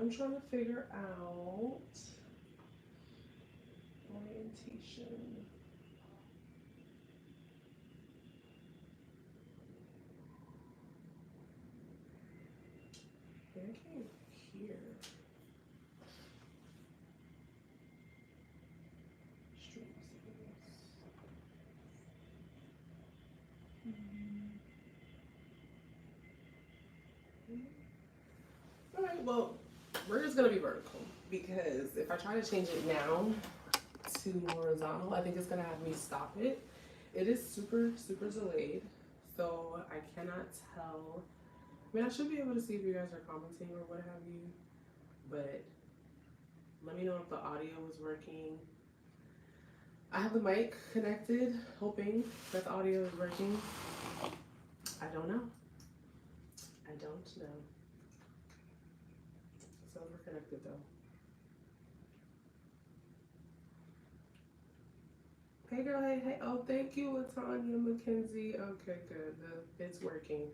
I'm trying to figure out orientation. I can't hear. Stream settings. All right, well, we're just gonna be vertical because if I try to change it now to horizontal, I think it's gonna have me stop it. It is super, super delayed, so I cannot tell. I mean, I should be able to see if you guys are commenting or what have you, but let me know if the audio is working. I have the mic connected, hoping that the audio is working. I don't know. I don't know. So we're connected though. Hey girl, hey, hey. Oh, thank you, Latanya McKenzie. Okay, good. It's working.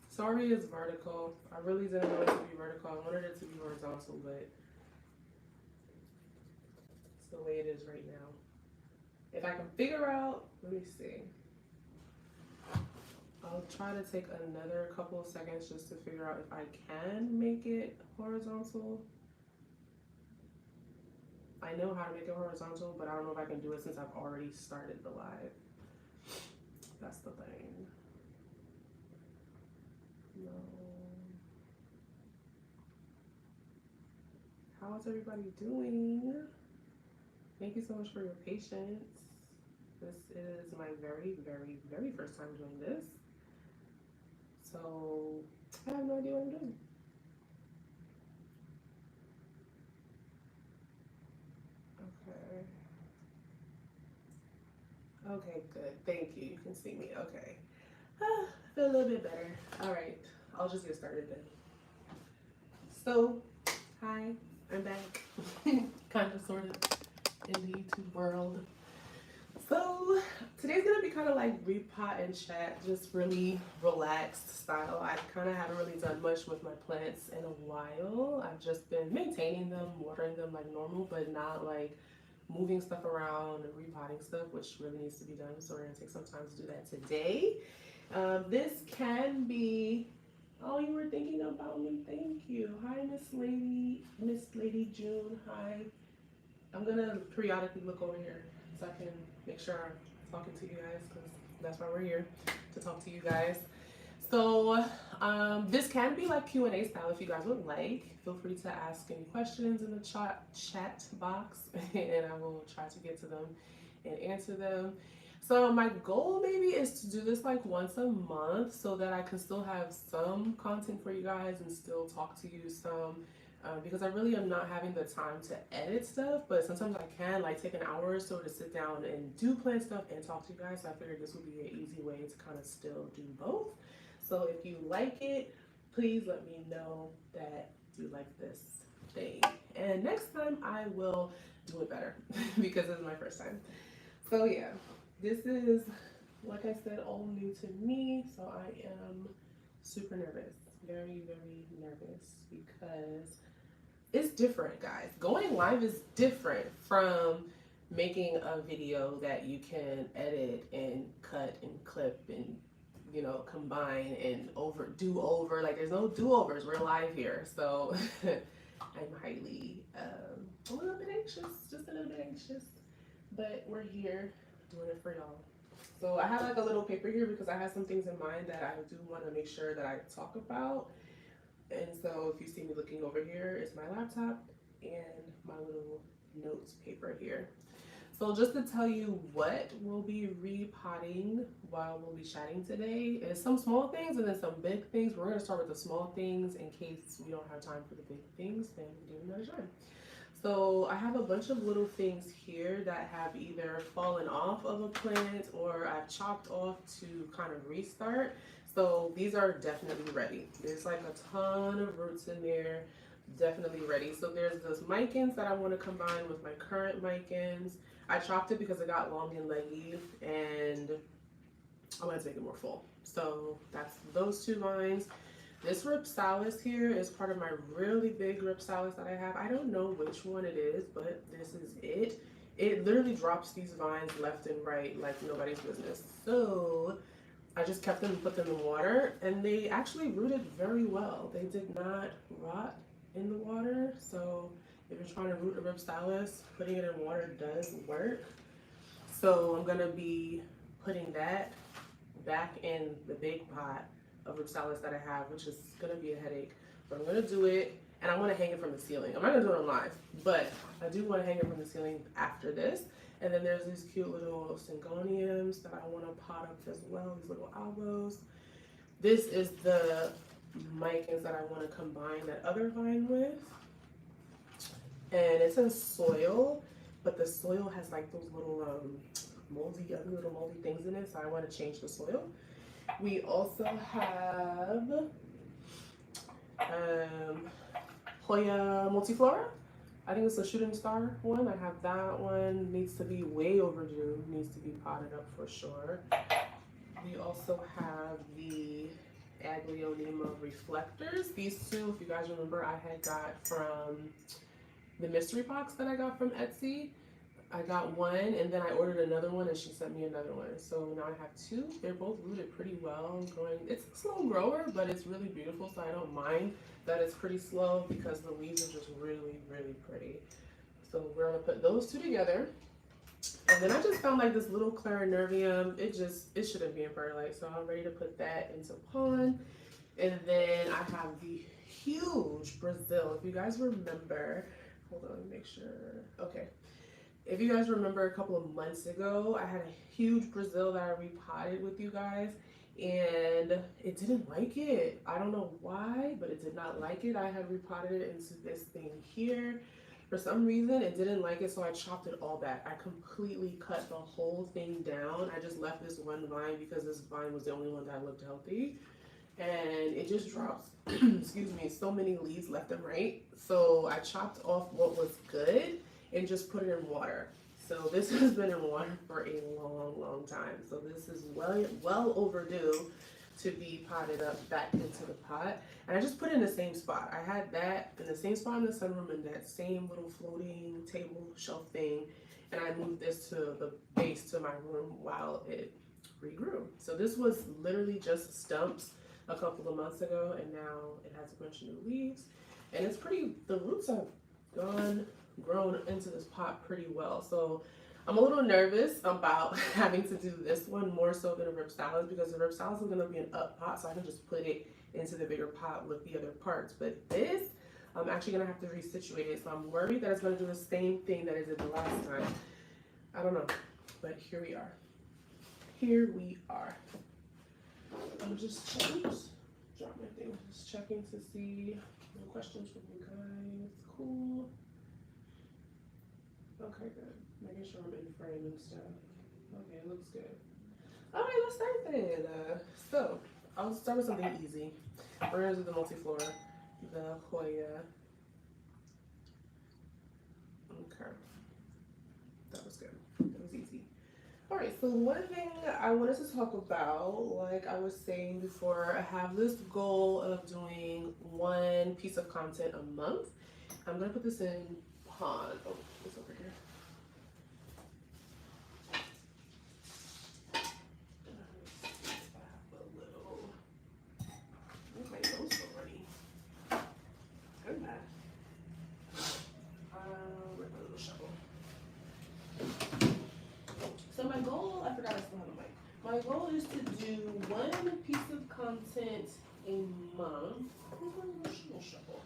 Sorry it's vertical. I really didn't want it to be vertical. I wanted it to be horizontal, but it's the way it is right now. If I can figure out, let me see. I'll try to take another couple of seconds just to figure out if I can make it horizontal. I know how to make it horizontal, but I don't know if I can do it since I've already started the live. That's the thing. No. How is everybody doing? Thank you so much for your patience. This is my very, very, very first time doing this. So I have no idea what I'm doing. Okay. Okay, good. Thank you. You can see me. Okay. I feel a little bit better. All right. I'll just get started then. So, hi. I'm back. Kind of, sort of, in the YouTube world. So, today's going to be kind of like repot and chat, just really relaxed style. I kind of haven't really done much with my plants in a while. I've just been maintaining them, watering them like normal, but not like moving stuff around and repotting stuff, which really needs to be done. So we're gonna take some time to do that today. This can be, oh, you were thinking about me, thank you. Hi, Miss Lady June, hi. I'm gonna periodically look over here so I can make sure I'm talking to you guys, because that's why we're here, to talk to you guys. So this can be like Q&A style if you guys would like. Feel free to ask any questions in the chat box and I will try to get to them and answer them. So my goal maybe is to do this like once a month so that I can still have some content for you guys and still talk to you some, because I really am not having the time to edit stuff, but sometimes I can like take an hour or so to sit down and do plant stuff and talk to you guys. So I figured this would be an easy way to kind of still do both. So if you like it, please let me know that you like this thing. And next time I will do it better because this is my first time. So yeah, this is, like I said, all new to me. So I am super nervous, very, very nervous because it's different, guys. Going live is different from making a video that you can edit and cut and clip and, you know, combine and do over. Like, there's no do-overs. We're live here. So I'm highly a little bit anxious, just a little bit anxious, but we're here doing it for y'all. So I have like a little paper here because I have some things in mind that I do want to make sure that I talk about. And so if you see me looking over here, it's my laptop and my little notes paper here. So just to tell you what we'll be repotting while we'll be chatting today is some small things and then some big things. We're gonna start with the small things in case we don't have time for the big things, then we'll do another time. So I have a bunch of little things here that have either fallen off of a plant or I've chopped off to kind of restart. So these are definitely ready. There's like a ton of roots in there, definitely ready. So there's those Micans that I want to combine with my current Micans. I chopped it because it got long and leggy and I want to make it more full. So that's those two vines. This Rhipsalis here is part of my really big Rhipsalis that I have. I don't know which one it is, but this is it. It literally drops these vines left and right like nobody's business. So I just kept them and put them in water, and they actually rooted very well. They did not rot in the water. So if you're trying to root a Rhipsalis, putting it in water does work. So I'm gonna be putting that back in the big pot of Rhipsalis that I have, which is gonna be a headache, but I'm gonna do it, and I want to hang it from the ceiling. I'm not gonna do it on live, but I do want to hang it from the ceiling after this. And then there's these cute little Syngoniums that I want to pot up as well, these little aloes. This is the Micans that I want to combine that other vine with, and it's in soil, but the soil has like those little little moldy things in it, so I want to change the soil. We also have Hoya multiflora. I think it's a shooting star one. I have that one. Needs to be way overdue. Needs to be potted up for sure. We also have the Aglaonema reflectors. These two, if you guys remember, I had got from the mystery box that I got from Etsy. I got one, and then I ordered another one, and she sent me another one. So now I have two. They're both rooted pretty well. Growing. It's a slow grower, but it's really beautiful, so I don't mind that it's pretty slow because the leaves are just really, really pretty. So we're gonna put those two together. And then I just found like this little clarinervium. It shouldn't be in perlite, so I'm ready to put that into pond. And then I have the huge Brazil. If you guys remember, hold on, let me make sure. Okay. If you guys remember a couple of months ago, I had a huge Brazil that I repotted with you guys, and it didn't like it. I don't know why, but it did not like it. I had repotted it into this thing here. For some reason, it didn't like it, so I chopped it all back. I completely cut the whole thing down. I just left this one vine because this vine was the only one that looked healthy. And it just drops, excuse me, so many leaves left and right. So I chopped off what was good and just put it in water. So this has been in water for a long, long time. So this is well overdue to be potted up back into the pot. And I just put it in the same spot. I had that in the same spot in the sunroom in that same little floating table shelf thing. And I moved this to the base to my room while it regrew. So this was literally just stumps a couple of months ago, and now it has a bunch of new leaves. And it's pretty, the roots have grown into this pot pretty well. So I'm a little nervous about having to do this one more so than a Rhipsalis, because the Rhipsalis is going to be an up pot, so I can just put it into the bigger pot with the other parts. But this, I'm actually going to have to resituate it, so I'm worried that it's going to do the same thing that it did the last time. I don't know, but here we are. Here we are. I'm just checking, drop my thing, just checking to see no questions from you guys. Cool. Okay, good. Making sure I'm in frame and stuff. Okay, it looks good. All right, let's start then. So, I'll start with something easy. We're going to do the multiflora, the Hoya. Okay. That was good. That was easy. All right, so one thing I wanted to talk about, like I was saying before, I have this goal of doing one piece of content a month. I'm going to put this in pond. Oh, it's over here. My nose so runny. Good math. Where's my little shovel? So my goal, I forgot I still have a mic. My goal is to do one piece of content a month. Where's my little shovel?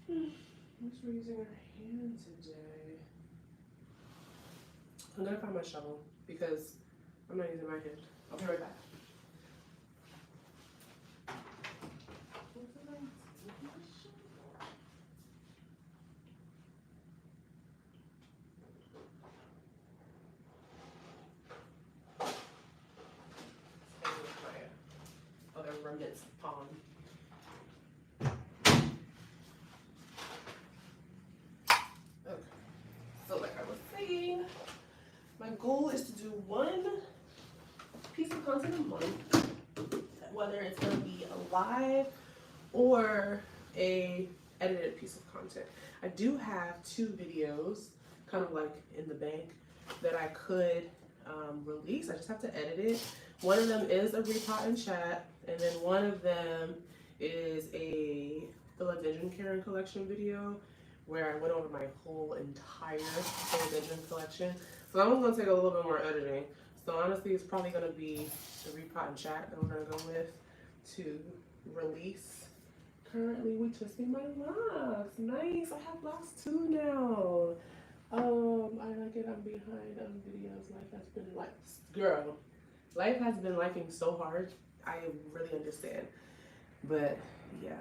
Thanks for using our hand today. I'm gonna find my shovel because I'm not using my hand. I'll be right back. Other remnants of pond. So like I was saying, my goal is to do one piece of content a month. whether it's gonna be a live or a edited piece of content. I do have 2 videos kind of like in the bank that I could release. I just have to edit it. One of them is a repot and chat, and then one of them is a philodendron care collection video where I went over my whole entire philodendron collection. So that one's gonna take a little bit more editing. So honestly, it's probably gonna be the repot and chat that we're gonna go with to release. Currently, we twisting my locks. Nice, I have locks too now. I like it. I'm behind on videos. Life has been like, girl, life has been liking so hard. I really understand. But yeah,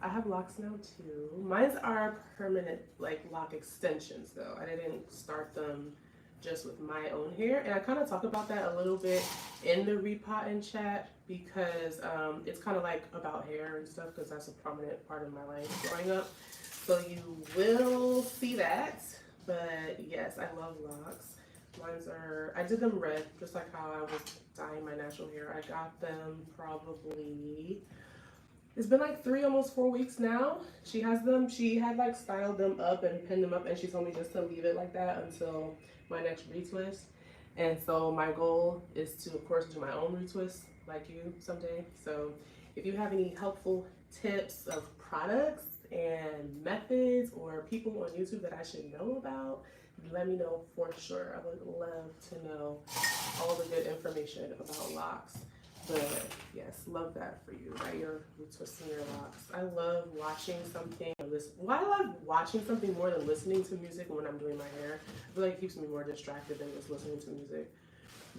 I have locks now too. Mine's are permanent like lock extensions though. I didn't start them just with my own hair, and I kind of talk about that a little bit in the repot and chat because it's kind of like about hair and stuff because that's a prominent part of my life growing up. So you will see that. But yes, I love locks. Mine's are, I did them red, just like how I was dyeing my natural hair. I got them probably, it's been like 3, almost 4 weeks now. She has them, she had like styled them up and pinned them up, and she told me just to leave it like that until my next retwist. And so my goal is to, of course, do my own retwist like you someday. So if you have any helpful tips of products and methods or people on YouTube that I should know about, let me know for sure. I would love to know all the good information about locks. But yes, love that for you, that you're retwisting your locks. I love watching something, well, I love watching something more than listening to music when I'm doing my hair. I feel like it keeps me more distracted than just listening to music.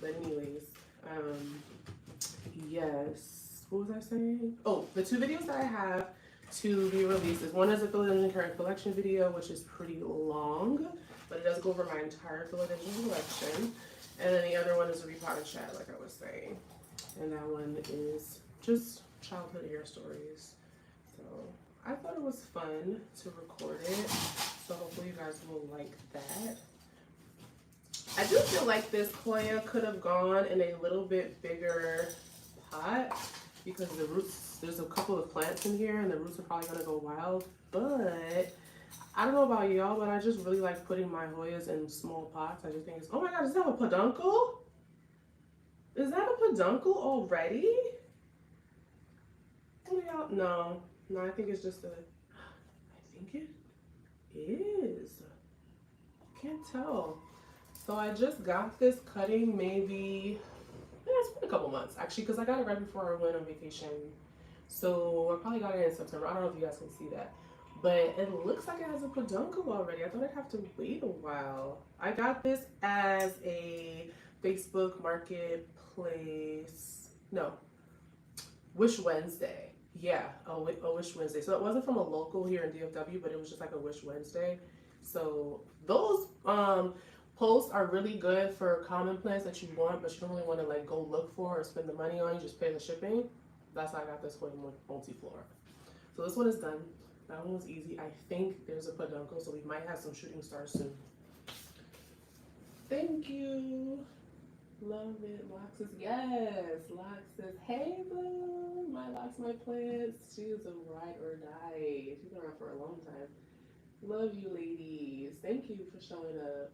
But anyways, yes, what was I saying? Oh, the 2 videos that I have to be released is one is a philodendron current collection video, which is pretty long, but it does go over my entire philodendron collection. And then the other one is a repot and chat, like I was saying. And that one is just childhood hair stories. So I thought it was fun to record it. So hopefully you guys will like that. I do feel like this Koya could have gone in a little bit bigger pot because the roots, there's a couple of plants in here and the roots are probably gonna go wild. But I don't know about y'all, but I just really like putting my Hoyas in small pots. I just think it's, oh my God, is that a peduncle? Is that a peduncle already? Oh, y'all, no, I think it's just a, I think it is. Can't tell. So I just got this cutting maybe, yeah, it's been a couple months actually, because I got it right before I went on vacation. So I probably got it in September. I don't know if you guys can see that, but it looks like it has a peduncle already. I thought I'd have to wait a while. I got this as a Facebook Marketplace, no, Wish Wednesday. Yeah, a Wish Wednesday. So it wasn't from a local here in DFW, but it was just like a Wish Wednesday. So those posts are really good for common plants that you want, but you don't really want to like go look for or spend the money on. You just pay the shipping. That's how I got this one multi-floor. So this one is done. That one was easy. I think there's a peduncle, so we might have some shooting stars soon. Thank you. Love it. Lox says, yes. Lox says, hey boo. My Lox, my plants. She is a ride or die. She's been around for a long time. Love you ladies. Thank you for showing up.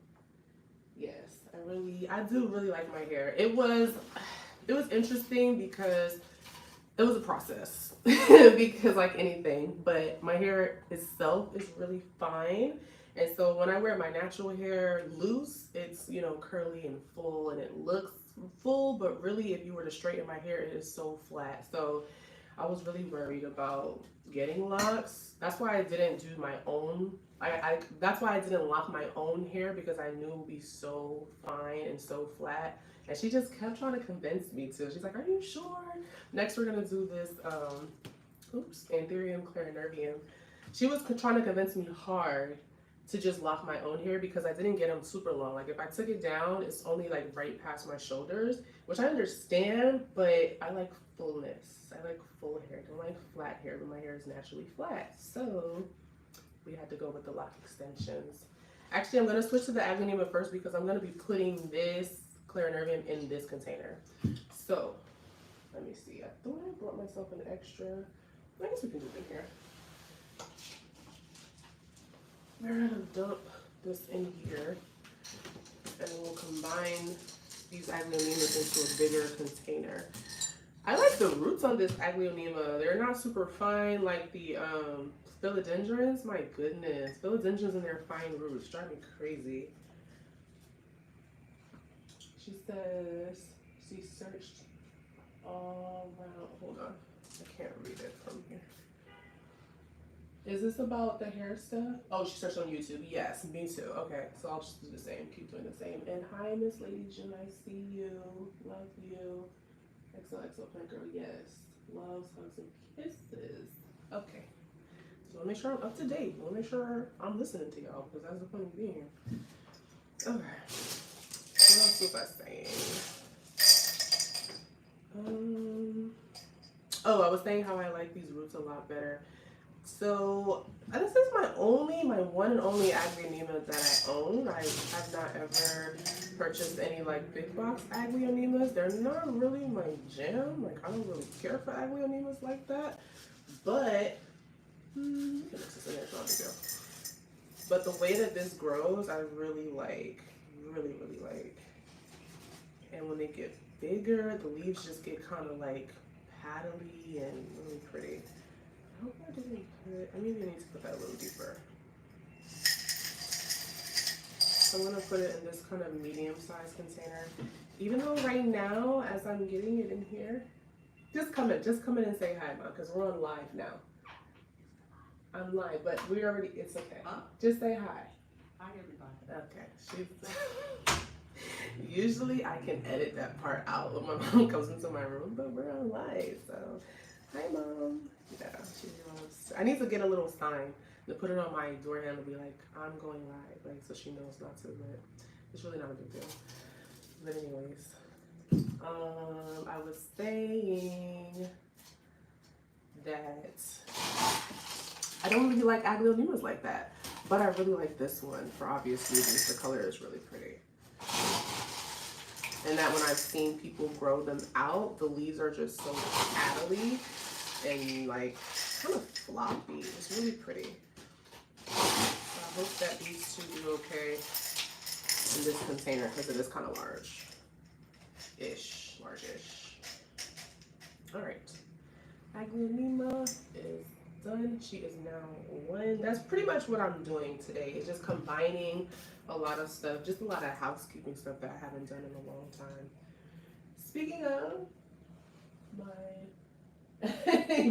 Yes, I do really like my hair. It was interesting because it was a process because like anything, but my hair itself is really fine. And so when I wear my natural hair loose, it's, you know, curly and full and it looks full, but really if you were to straighten my hair, it is so flat. So I was really worried about getting locks. That's why I didn't do my own. That's why I didn't lock my own hair, because I knew it would be so fine and so flat. And she just kept trying to convince me to. She's like, are you sure? Next we're gonna do this, Antherium clarinervium. She was trying to convince me hard to just lock my own hair because I didn't get them super long. Like if I took it down, it's only like right past my shoulders, which I understand, but I like fullness. I like full hair. I don't like flat hair, but my hair is naturally flat. So we had to go with the lock extensions. Actually, I'm gonna switch to the Aglaonema first because I'm gonna be putting this clarinervium in this container. So Let me see. I thought I brought myself an extra. I guess we can do it in here. We're gonna dump this in here, and we'll combine these Aglaonemas into a bigger container. I like the roots on this Aglaonema. They're not super fine like the philodendrons. My goodness, philodendrons and their fine roots drive me crazy. She says she searched all around. Hold on, I can't read it from here. Is this about the hair stuff? Oh, she searched on YouTube. Yes, me too. Okay, so I'll just do the same. Keep doing the same. And hi, Miss Lady June. I see you. Love you. XOXO plant girl. Yes. Loves, hugs, and kisses. Okay. So I'll make sure I'm up to date. I'll make sure I'm listening to y'all because that's the point of being here. Okay. What else was I saying? Oh, I was saying how I like these roots a lot better. So this is my one and only Aglaonema that I own. I have not ever purchased any like big box Aglaonemas. They're not really my jam. Like I don't really care for Aglaonemas like that. But you can mix this in there, it's not a big deal. But the way that this grows, I really like. Really like. And when they get bigger, the leaves just get kind of like paddly and really pretty. I hope I didn't put, I maybe need to put that a little deeper. So I'm gonna put it in this kind of medium-sized container. Even though right now, as I'm getting it in here, just come in and say hi, Mom, because we're on live now. I'm live, but we already, it's okay. Huh? Just say hi. Hi, everybody. Okay. Usually I can edit that part out when my mom comes into my room, but we're on live, so hi, Mom. Yeah, she loves. I need to get a little sign to put it on my door handle to be like, I'm going live, like so she knows not to, but it's really not a big deal. But anyways, I was saying that I don't really like Aglaonemas like that, but I really like this one for obvious reasons. The color is really pretty. And that when I've seen people grow them out, the leaves are just so paddly and like kind of floppy. It's really pretty. So I hope that these two do okay in this container because it is kind of large-ish. All right, Aglaonema is done. She is now one. That's pretty much what I'm doing today. It's just combining a lot of stuff, just a lot of housekeeping stuff that I haven't done in a long time. Speaking of my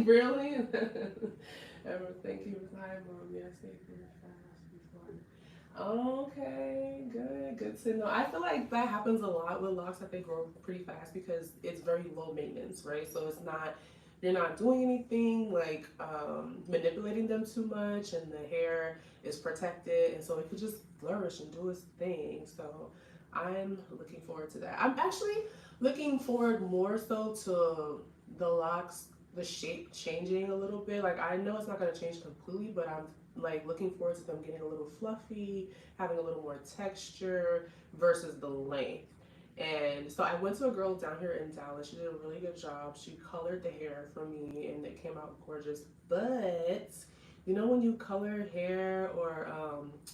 really ever thank you for time, Mom. Yes, thank you before. Okay, good to know. I feel like that happens a lot with locks, that they grow pretty fast because it's very low maintenance, right? So it's not, you're not doing anything like manipulating them too much, and the hair is protected, and so it could just flourish and do its thing. So I'm looking forward to that. I'm actually looking forward more so to the locks, the shape changing a little bit. Like I know it's not going to change completely, but I'm like looking forward to them getting a little fluffy, having a little more texture versus the length. And so I went to a girl down here in Dallas. She did a really good job. She colored the hair for me and it came out gorgeous. But you know when you color hair, or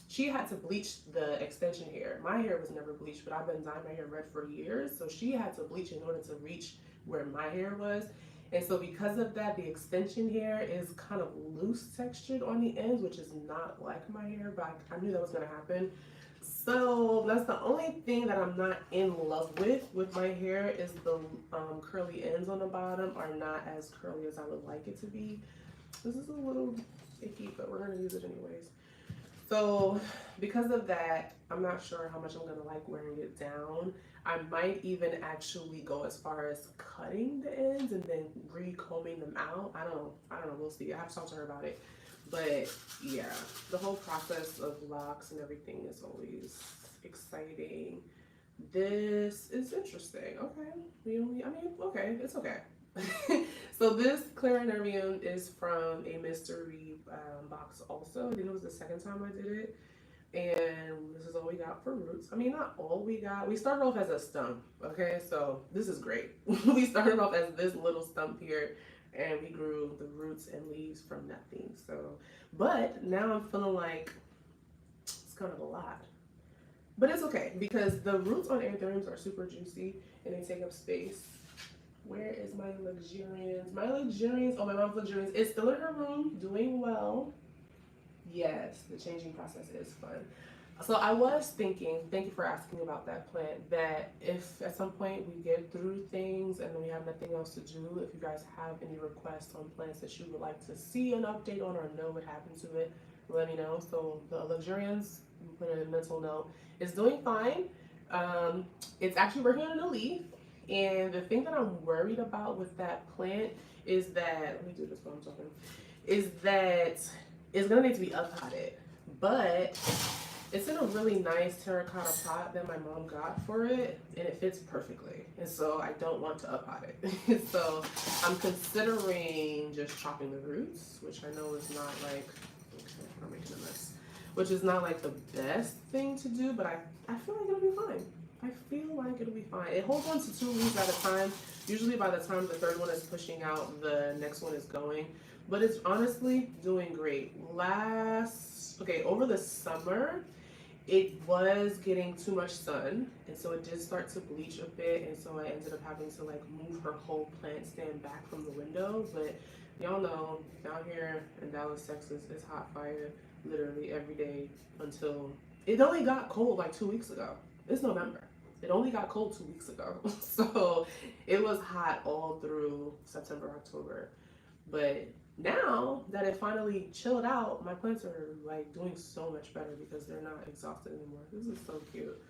she had to bleach the extension hair. My hair was never bleached, but I've been dyeing my hair red for years. So she had to bleach in order to reach where my hair was. And so because of that, the extension hair is kind of loose textured on the ends, which is not like my hair, but I knew that was gonna happen. So that's the only thing that I'm not in love with my hair is the curly ends on the bottom are not as curly as I would like it to be. This is a little icky, but we're gonna use it anyways. So because of that, I'm not sure how much I'm gonna like wearing it down. I might even actually go as far as cutting the ends and then recombing them out. I don't know, we'll see. I have to talk to her about it. But yeah, the whole process of locks and everything is always exciting. This is interesting. Okay, okay, it's okay. So this Clarinarium is from a mystery box also. I think it was the second time I did it. And this is all we got for roots. I mean, not all we got. We started off as a stump, okay? So this is great. We started off as this little stump here, and we grew the roots and leaves from nothing. So, but now I'm feeling like it's kind of a lot. But it's okay because the roots on anthuriums are super juicy and they take up space. Where is my luxuriance? My luxuriance, oh, my mom's luxuriance is still in her room, doing well. Yes, the changing process is fun. So I was thinking, thank you for asking about that plant, that if at some point we get through things and we have nothing else to do, if you guys have any requests on plants that you would like to see an update on or know what happened to it, let me know. So the luxuriance, put a mental note, is doing fine. It's actually working on a new leaf. And the thing that I'm worried about with that plant is that, let me do this while I'm talking, is that it's gonna need to be uppotted. But it's in a really nice terracotta pot that my mom got for it, and it fits perfectly. And so I don't want to uppot it. So I'm considering just chopping the roots, which I know is not like, okay, I'm making a mess, which is not like the best thing to do, but I feel like it'll be fine. I feel like it'll be fine. It holds on to 2 leaves at a time. Usually by the time the third one is pushing out, the next one is going. But it's honestly doing great. Over the summer, it was getting too much sun, and so it did start to bleach a bit, and so I ended up having to like move her whole plant stand back from the window. But y'all know, down here in Dallas, Texas, it's hot fire literally every day until it only got cold like 2 weeks ago. It's November. It only got cold 2 weeks ago. So it was hot all through September, October. But now that it finally chilled out, my plants are like doing so much better because they're not exhausted anymore. This is so cute.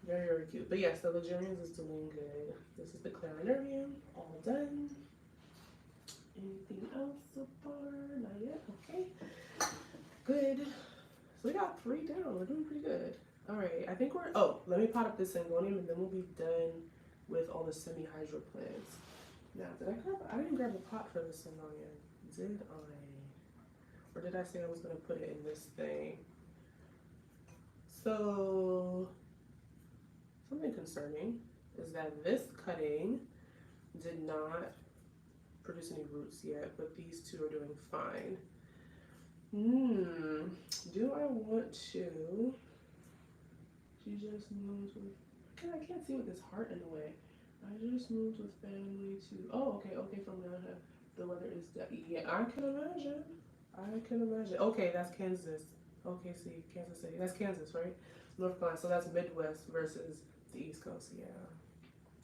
Very, very cute. But yes, the luxuriance is doing good. This is the Clarinarium, all done. Anything else so far? Not yet. Okay. Good. So we got 3 down. We're doing pretty good. All right. I think let me pot up this Syngonium and then we'll be done with all the semi-hydro plants. Now, I didn't grab a pot for the Syngonium. Did I? Or did I say I was going to put it in this thing? So, something concerning is that this cutting did not produce any roots yet, but these 2 are doing fine. Do I want to? She just moved with, I can't see with this heart in the way. I just moved with family to, okay, from down here. The weather is, yeah, I can imagine. Okay, that's Kansas. Okay, see, Kansas City. That's Kansas, right? North Carolina, so that's Midwest versus the East Coast, yeah.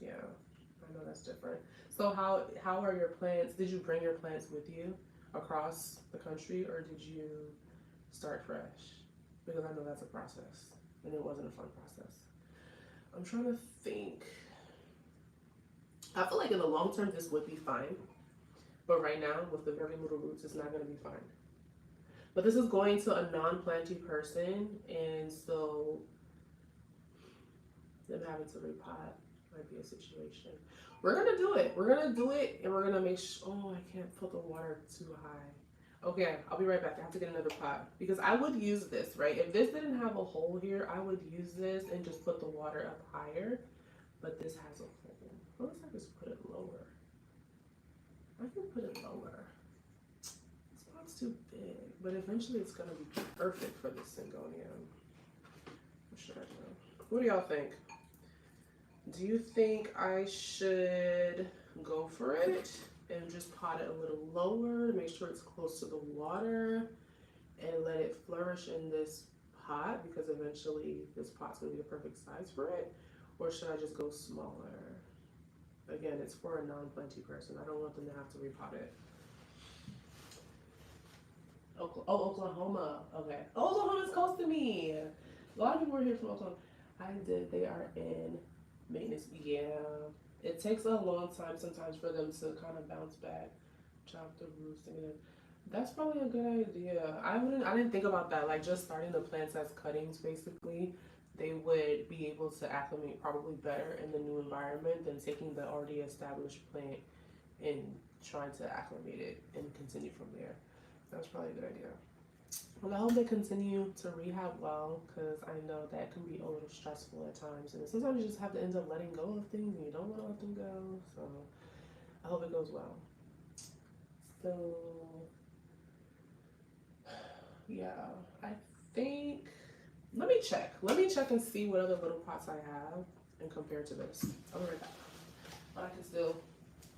I know that's different. So how are your plants, did you bring your plants with you across the country, or did you start fresh? Because I know that's a process, and it wasn't a fun process. I'm trying to think. I feel like in the long term, this would be fine. But right now, with the very little roots, it's not going to be fine. But this is going to a non-planty person, and so them having to repot might be a situation. We're going to do it. We're going to do it, and we're going to make sure, I can't put the water too high. Okay, I'll be right back. I have to get another pot. Because I would use this, right? If this didn't have a hole here, I would use this and just put the water up higher. But this has a hole. What if I just put it lower? I can put it lower. This pot's too big, but eventually it's gonna be perfect for the Syngonium. What should I do? What do y'all think? Do you think I should go for it and just pot it a little lower, make sure it's close to the water, and let it flourish in this pot because eventually this pot's gonna be the perfect size for it? Or should I just go smaller? Again, it's for a non-plenty person. I don't want them to have to repot it. Oklahoma. Okay. Oklahoma's close to me. A lot of people are here from Oklahoma. They are in maintenance. Yeah. It takes a long time sometimes for them to kind of bounce back, chop the roots again. That's probably a good idea. I didn't think about that. Like just starting the plants as cuttings, basically. They would be able to acclimate probably better in the new environment than taking the already established plant and trying to acclimate it and continue from there. That's probably a good idea. Well, I hope they continue to rehab well, because I know that can be a little stressful at times. And sometimes you just have to end up letting go of things and you don't want to let them go. So I hope it goes well. So, yeah, I think, let me check. Let me check and see what other little pots I have and compare to this. I'll be right back. But I can still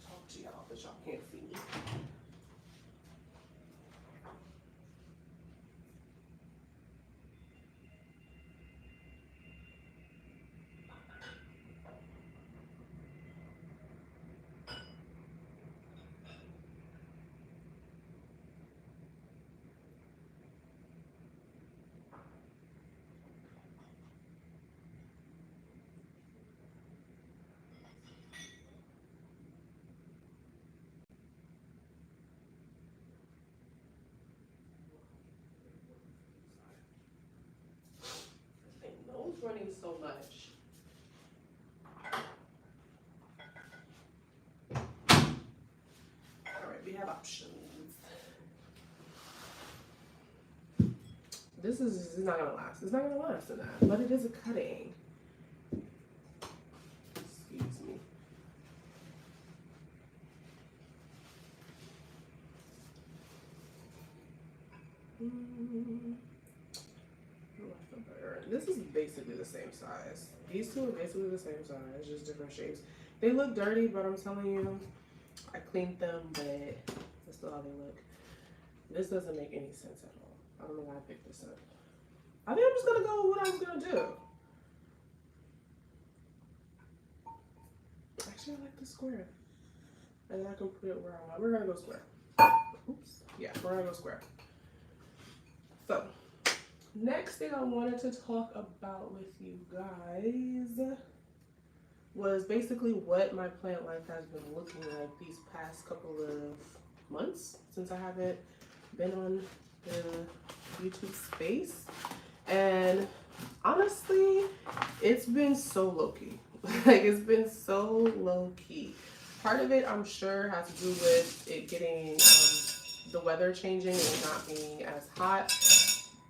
talk to y'all, but y'all can't see me. I know it's running so much. Alright, we have options. This is not gonna last. It's not gonna last in that, but it is a cutting. Excuse me. This is basically the same size. These two are basically the same size, just different shapes. They look dirty, but I'm telling you, I cleaned them, but that's still how they look. This doesn't make any sense at all. I don't know why I picked this up. I think I'm just gonna go with what I was gonna do. Actually, I like the square. And I can put it where I want. We're gonna go square. Oops. Yeah, we're gonna go square. So, next thing I wanted to talk about with you guys was basically what my plant life has been looking like these past couple of months since I haven't been on the YouTube space. And honestly, it's been so low-key. Like, it's been so low-key. Part of it, I'm sure, has to do with it getting the weather changing and not being as hot.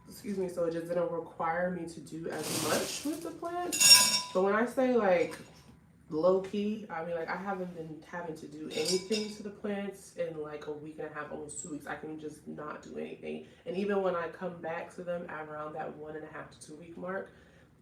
Excuse me, so it just didn't require me to do as much with the plants. But when I say like low-key, I mean like I haven't been having to do anything to the plants in like a week and a half, almost 2 weeks. I can just not do anything. And even when I come back to them at around that 1.5 to 2 week mark,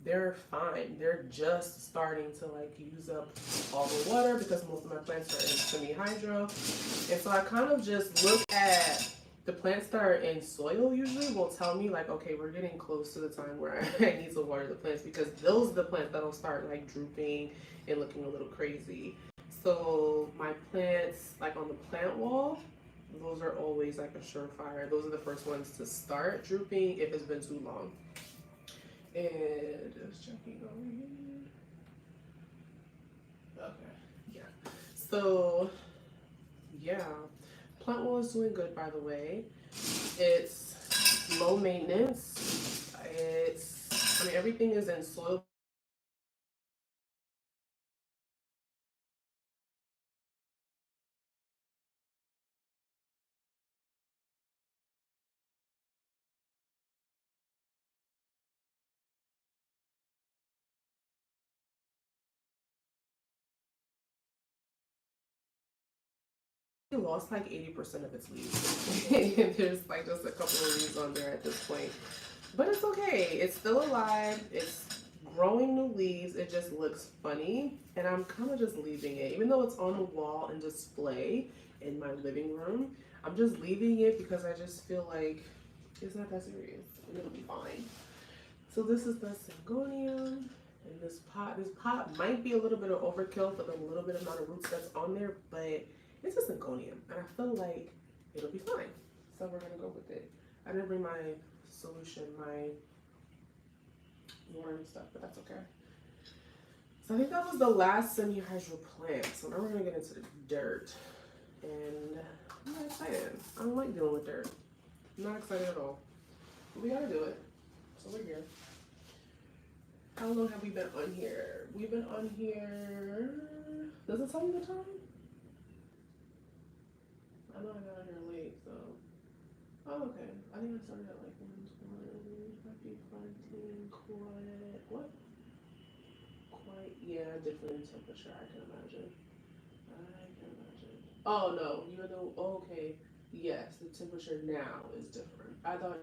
they're fine. They're just starting to like use up all the water because most of my plants are in semi-hydro. And so I kind of just look at the plants that are in soil usually will tell me like, okay, we're getting close to the time where I need to water the plants, because those are the plants that'll start like drooping and looking a little crazy. So my plants like on the plant wall, those are always like a surefire. Those are the first ones to start drooping if it's been too long. And just checking over here. Okay, yeah. So yeah. Plant wall is doing good, by the way. It's low maintenance. I mean, everything is in soil. It lost like 80% of its leaves. And there's like just a couple of leaves on there at this point. But it's okay. It's still alive. It's growing new leaves. It just looks funny. And I'm kind of just leaving it. Even though it's on the wall and display in my living room, I'm just leaving it because I just feel like it's not that serious. And it'll be fine. So this is the Syngonium. And this pot might be a little bit of overkill for the little bit amount of roots that's on there, but it's a Syngonium, and I feel like it'll be fine. So we're gonna go with it. I didn't bring my solution, my water and stuff, but that's okay. So I think that was the last semi-hydro plant. So now we're gonna get into the dirt. And I'm not excited. I don't like dealing with dirt. I'm not excited at all. But we gotta do it. So we're here. How long have we been on here? We've been on here. Does it tell me the time? I know I got on here late, so Oh, okay. I think I started at like 120. Might be planting quite, what? Quite, yeah, different temperature, I can imagine. I can imagine. Oh, no, you're the, okay. Yes, the temperature now is different. I thought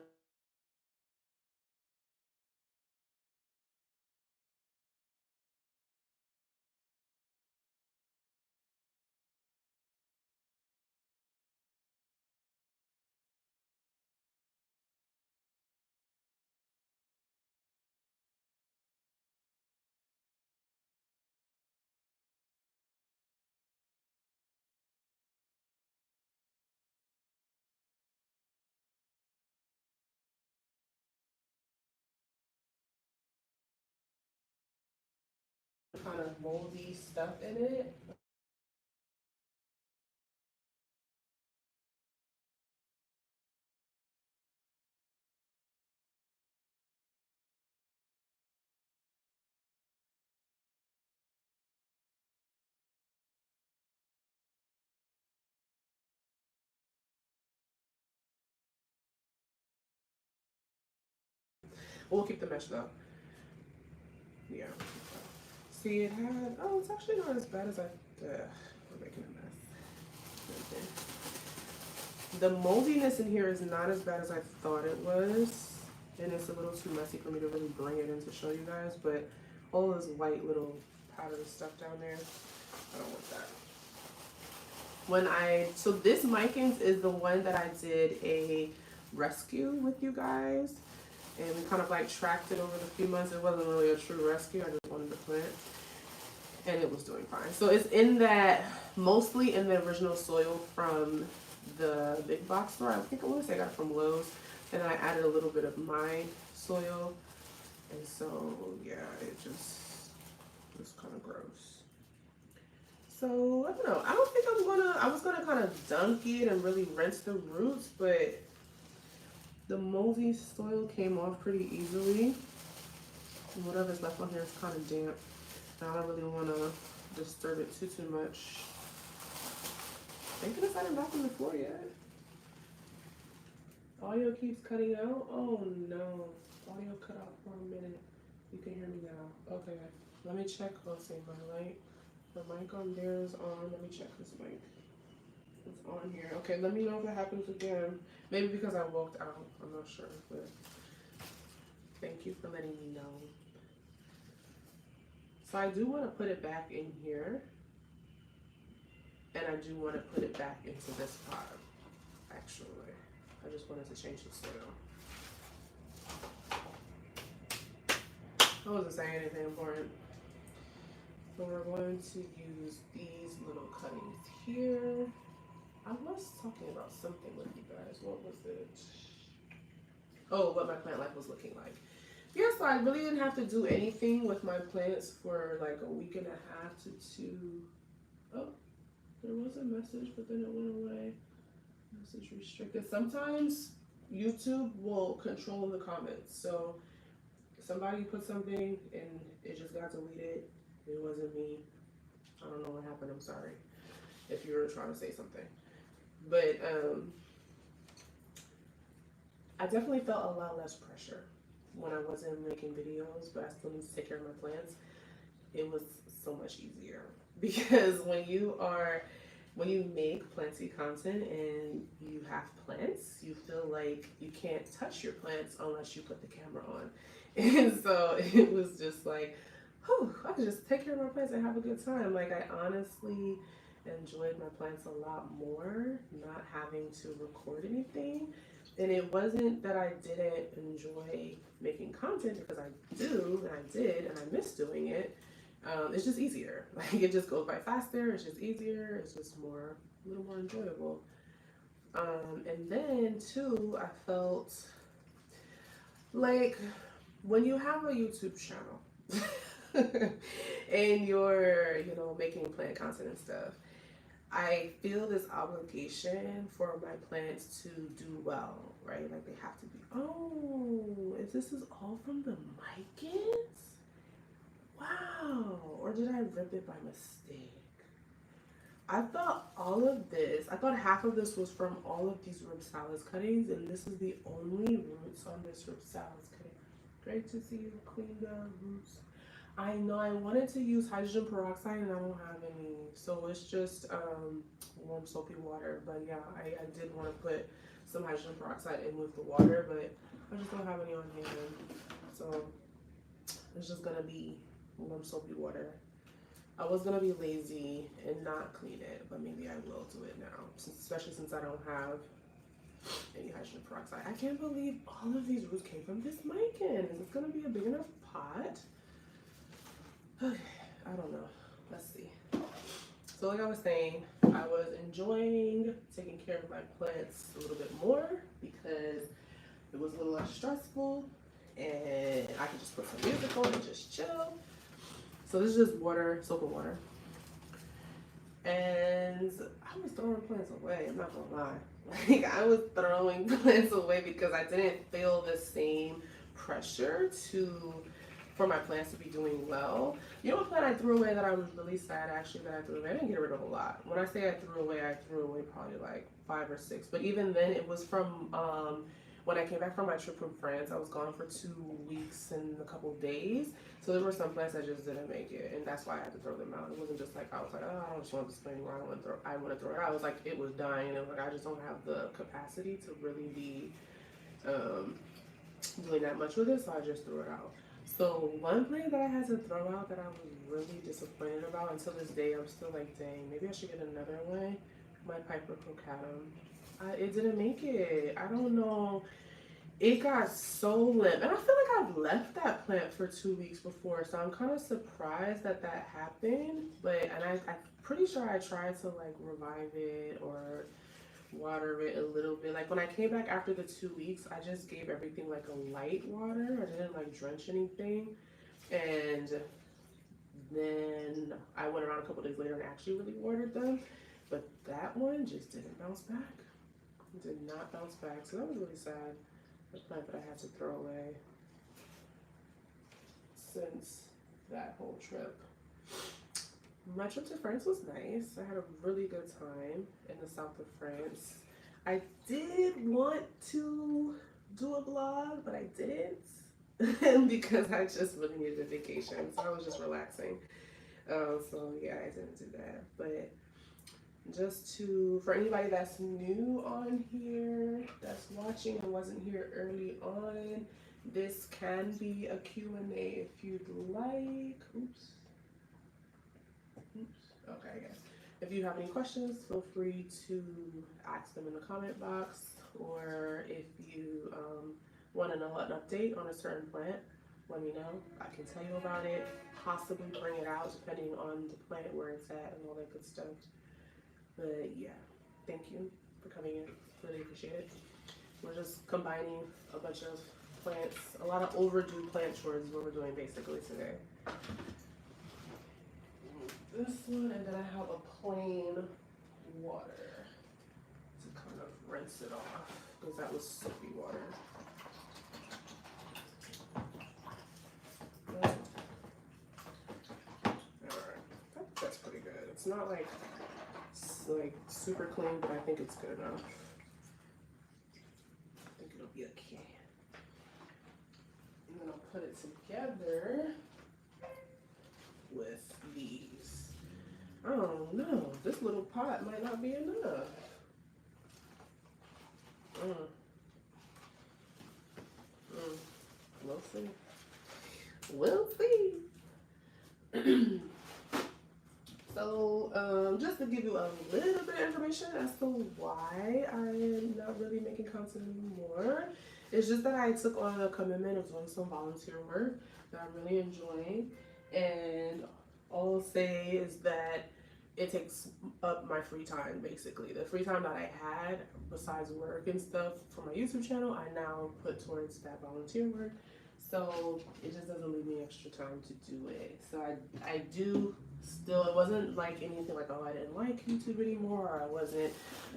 kind of moldy stuff in it. We'll keep the mesh though. Yeah. See, it had, oh, it's actually not as bad as we're making a mess. Okay. The moldiness in here is not as bad as I thought it was. And it's a little too messy for me to really bring it in to show you guys, but all this white little powdery stuff down there, I don't want that. So this Micans is the one that I did a rescue with you guys. And we kind of like tracked it over the few months. It wasn't really a true rescue. I just wanted to plant. And it was doing fine. So it's in that, mostly in the original soil from the big box store. I think I want to say I got it from Lowe's. And I added a little bit of my soil. And so, yeah, it just was kind of gross. So, I don't know. I don't think I was gonna kind of dunk it and really rinse the roots, but the moldy soil came off pretty easily. And whatever's left on here is kind of damp. And I don't really want to disturb it too much. Thank goodness I didn't knock on the floor yet. Audio keeps cutting out. Oh no. Audio cut out for a minute. You can hear me now. Okay. Let me check. Let's see my light. The mic on there is on. Let me check this mic. It's on here. Okay, let me know if it happens again. Maybe because I walked out. I'm not sure, but thank you for letting me know. So I do want to put it back in here. And I do want to put it back into this pot, actually. I just wanted to change the soil. I wasn't saying anything important. So we're going to use these little cuttings here. I was talking about something with you guys. What was it? Oh, what my plant life was looking like. Yeah, so I really didn't have to do anything with my plants for like a week and a half to 2. Oh, there was a message, but then it went away. Message restricted. Sometimes YouTube will control the comments. So somebody put something and it just got deleted. It wasn't me. I don't know what happened. I'm sorry if you were trying to say something. But I definitely felt a lot less pressure when I wasn't making videos, but I still need to take care of my plants. It was so much easier because when you make planty content and you have plants, you feel like you can't touch your plants unless you put the camera on. And so it was just like, whew, I could just take care of my plants and have a good time. Like I honestly enjoyed my plants a lot more, not having to record anything. And it wasn't that I didn't enjoy making content, because I do, and I did, and I miss doing it. It's just easier. Like it just goes by faster. It's just easier. It's just a little more enjoyable. And then too, I felt like when you have a YouTube channel and you're, making plant content and stuff, I feel this obligation for my plants to do well, right? Like they have to be, oh, if this is all from the Micans? Wow. Or did I rip it by mistake? I thought all of this, I thought half of this was from all of these Rhipsalis cuttings, and this is the only roots on this Rhipsalis cutting. Great to see you clean the roots. I know I wanted to use hydrogen peroxide and I don't have any, so it's just warm soapy water. But yeah, I did want to put some hydrogen peroxide in with the water, but I just don't have any on hand. So it's just gonna be warm soapy water. I was gonna be lazy and not clean it, but maybe I will do it now, especially since I don't have any hydrogen peroxide. I can't believe all of these roots came from this Micans. Is this gonna be a big enough pot? Okay, I don't know. Let's see. So like I was saying, I was enjoying taking care of my plants a little bit more because it was a little less stressful and I could just put some music on and just chill. So this is just water, soap and water. And I was throwing plants away, I'm not gonna lie. Like I was throwing plants away because I didn't feel the same pressure for my plants to be doing well. You know what plant I threw away that I was really sad actually that I threw away? I didn't get rid of a lot. When I say I threw away probably like 5 or 6. But even then it was from when I came back from my trip from France. I was gone for 2 weeks and a couple of days. So there were some plants that just didn't make it, and that's why I had to throw them out. It wasn't just like I was like, oh, I don't just want this plant anymore. I want to throw it out. I was like, it was dying, and like I just don't have the capacity to really be doing that much with it, so I just threw it out. So one plant that I had to throw out that I was really disappointed about until this day, I'm still like, dang, maybe I should get another one. My Piper crocatum. It didn't make it. I don't know. It got so limp, and I feel like I've left that plant for 2 weeks before, so I'm kind of surprised that that happened. But I'm pretty sure I tried to like revive it or water it a little bit. Like when I came back after the 2 weeks, I just gave everything like a light water. I didn't like drench anything, and then I went around a couple days later and actually really watered them. But that one just didn't bounce back. It did not bounce back, so that was really sad. The plant that I had to throw away since that whole trip. My trip to France was nice. I had a really good time in the south of France. I did want to do a vlog, but I didn't because I just really needed a vacation. So I was just relaxing. So yeah, I didn't do that. But just for anybody that's new on here, that's watching and wasn't here early on, this can be a Q&A if you'd like. Oops. Okay, I guess. If you have any questions, feel free to ask them in the comment box, or if you want to know an update on a certain plant, let me know. I can tell you about it, possibly bring it out depending on the plant, where it's at, and all that good stuff. But yeah, thank you for coming in. Really appreciate it. We're just combining a bunch of plants, a lot of overdue plant chores is what we're doing basically today. This one, and then I have a plain water to kind of rinse it off because that was soapy water. Alright, that's pretty good. It's not like super clean, but I think it's good enough. I think it'll be okay. And then I'll put it together with these. I don't know. This little pot might not be enough. We'll see. We'll see. So, just to give you a little bit of information as to why I am not really making content anymore, it's just that I took on a commitment of doing some volunteer work that I'm really enjoying, and all I'll say is that it takes up my free time, basically. The free time that I had, besides work and stuff for my YouTube channel, I now put towards that volunteer work. So it just doesn't leave me extra time to do it. So I do still, it wasn't like anything like, oh, I didn't like YouTube anymore, or I wasn't,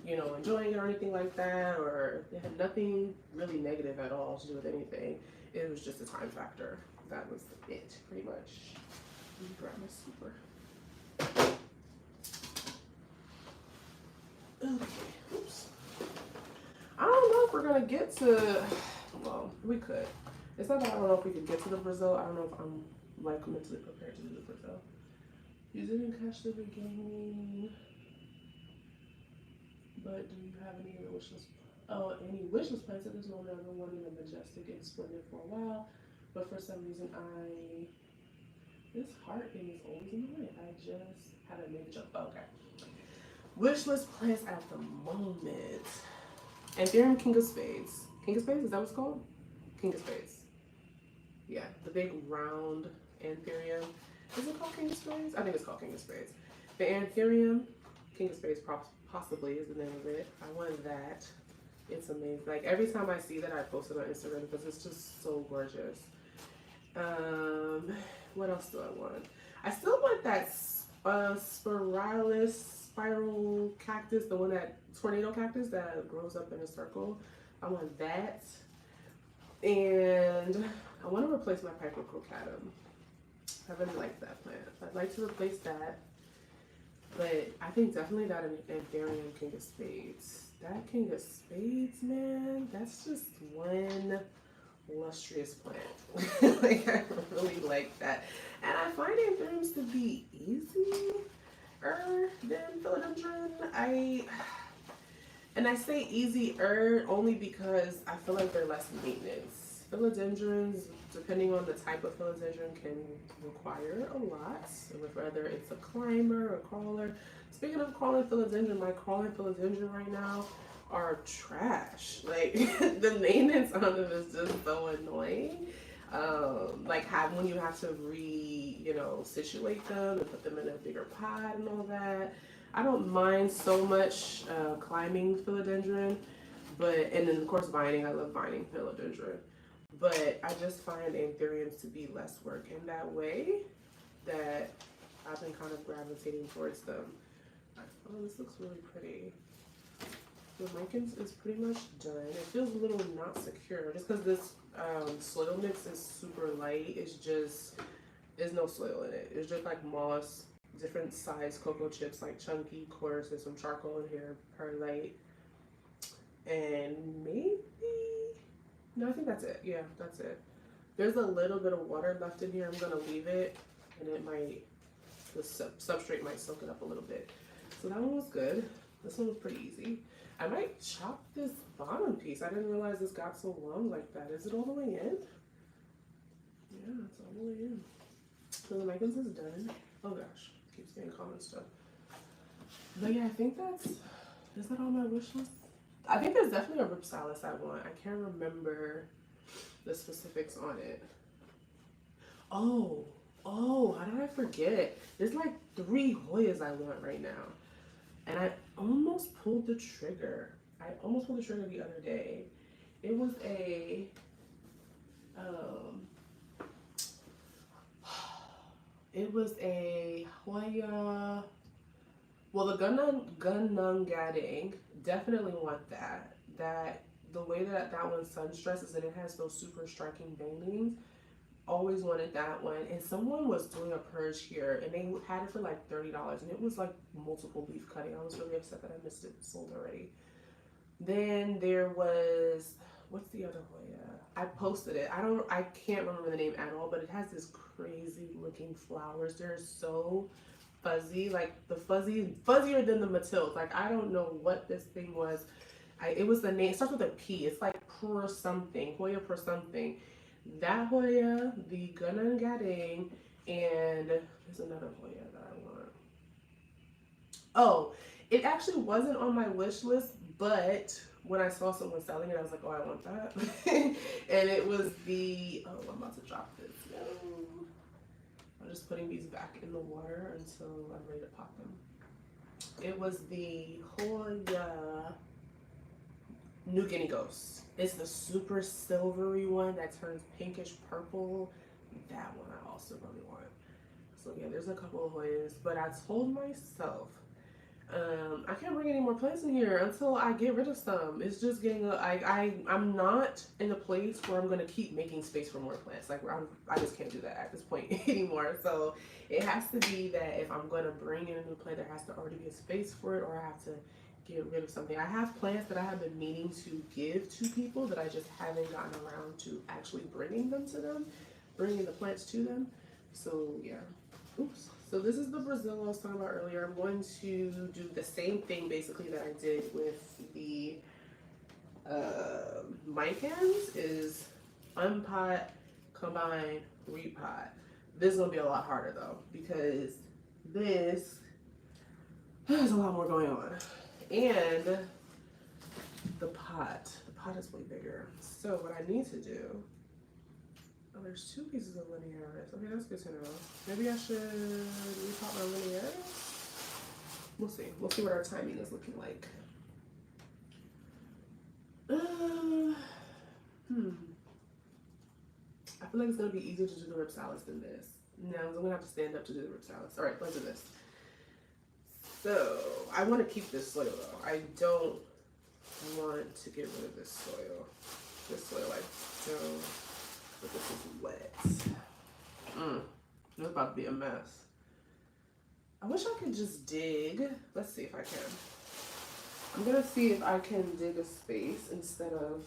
you know, enjoying it or anything like that, or it had nothing really negative at all to do with anything. It was just a time factor. That was it, pretty much. Let me grab my super. Okay. Oops. I don't know if we're gonna get to. Well, we could. It's not that I don't know if we could get to the Brazil. I don't know if I'm like mentally prepared to do the Brazil. You didn't catch the beginning, but do you have any other wishlist? Oh, any wishlist plans at this moment? I've been wanting a majestic and splendid for a while, but for some reason this heart thing is always in the way. I just had to make a jump. Oh, okay. Wishlist plans at the moment. Antherium, King of Spades. King of Spades, is that what it's called? King of Spades. Yeah, the big round Antherium. Is it called King of Spades? I think it's called King of Spades. The Antherium, King of Spades possibly is the name of it. I want that. It's amazing. Like every time I see that, I post it on Instagram because it's just so gorgeous. What else do I want? I still want that spiral cactus, the one that tornado cactus that grows up in a circle. I want that. And I want to replace my Picrocrocatum. I really like that plant. I'd like to replace that. But I think definitely that Antherium King of Spades. That King of Spades, man, that's just one lustrous plant. Like, I really like that. And I find Antheriums to be easier than Philodendron. And I say easier only because I feel like they're less maintenance. Philodendrons, depending on the type of philodendron, can require a lot, whether it's a climber or a crawler. Speaking of crawling philodendron, my crawling philodendron right now are trash. Like the maintenance on them is just so annoying. Like when you have to situate them and put them in a bigger pot and all that. I don't mind so much climbing philodendron, and then of course vining. I love vining philodendron, but I just find Antheriums to be less work in that way that I've been kind of gravitating towards them. Oh, this looks really pretty. The Micans is pretty much done. It feels a little not secure just because this soil mix is super light. There's no soil in it. It's just like moss. Different size cocoa chips, like chunky, coarse. There's some charcoal in here, perlite, and maybe no, I think that's it. Yeah, that's it. There's a little bit of water left in here. I'm gonna leave it, and the substrate might soak it up a little bit. So that one was good. This one was pretty easy. I might chop this bottom piece. I didn't realize this got so long like that. Is it all the way in? Yeah, it's all the way in. So the Micans is done. Oh gosh. Keeps getting common stuff. But yeah, I think is that on my wish list? I think there's definitely a Rhipsalis I want. I can't remember the specifics on it. Oh, how did I forget? There's like 3 Hoyas I want right now. And I almost pulled the trigger. The other day. It was a Hoya. Well, the Gunungading, definitely want that. The way that one sun stresses and it has those super striking veinings. Always wanted that one. And someone was doing a purge here and they had it for like $30 and it was like multiple leaf cutting. I was really upset that I missed it sold already. Then there was, what's the other Hoya? I posted it. I can't remember the name at all, but it has this crazy looking flowers. They're so fuzzy, like fuzzier than the Matilde. Like I don't know what this thing was. It was the name, it starts with a P. It's like per something, Hoya per something. That Hoya, the Gunungading, and there's another Hoya that I want. Oh, it actually wasn't on my wish list, but when I saw someone selling it, I was like, oh, I want that. And it was I'm about to drop this. No. I'm just putting these back in the water until I'm ready to pop them. It was the Hoya New Guinea Ghost. It's the super silvery one that turns pinkish purple. That one I also really want. So yeah, there's a couple of Hoyas, but I told myself I can't bring any more plants in here until I get rid of some. It's just getting I'm not in a place where I'm gonna keep making space for more plants. Like I just can't do that at this point anymore. So it has to be that if I'm gonna bring in a new plant, there has to already be a space for it, or I have to get rid of something. I have plants that I have been meaning to give to people that I just haven't gotten around to actually bringing the plants to them. So yeah. Oops. So this is the Brazil I was talking about earlier. I'm going to do the same thing basically that I did with the Micans, is unpot, combine, repot. This is gonna be a lot harder though, because this has a lot more going on. And the pot is way bigger. So what I need to do, oh, there's 2 pieces of linearis. Okay, that's good to know. Maybe I should repot my linearis. We'll see. We'll see what our timing is looking like. I feel like it's gonna be easier to do the Rhipsalis than this. Now I'm gonna have to stand up to do the Rhipsalis. All right, let's do this. So I want to keep this soil though. I don't want to get rid of this soil. This soil I don't, but this is wet. It's about to be a mess. I wish I could just dig. Let's see if I can. I'm gonna see if I can dig a space instead of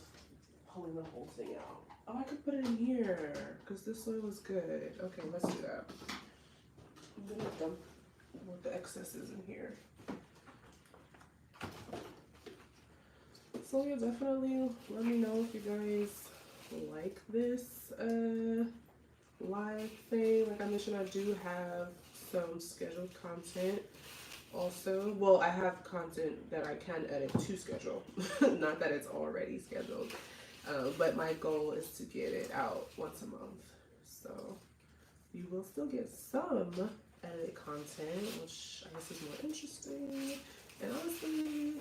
pulling the whole thing out. Oh, I could put it in here because this soil is good. Okay, let's do that. I'm gonna dump what the excess is in here. So yeah, definitely let me know if you guys like this live thing. Like I mentioned, I do have some scheduled content also. Well, I have content that I can edit to schedule. Not that it's already scheduled. But my goal is to get it out once a month. So you will still get some edited content, which I guess is more interesting. And honestly,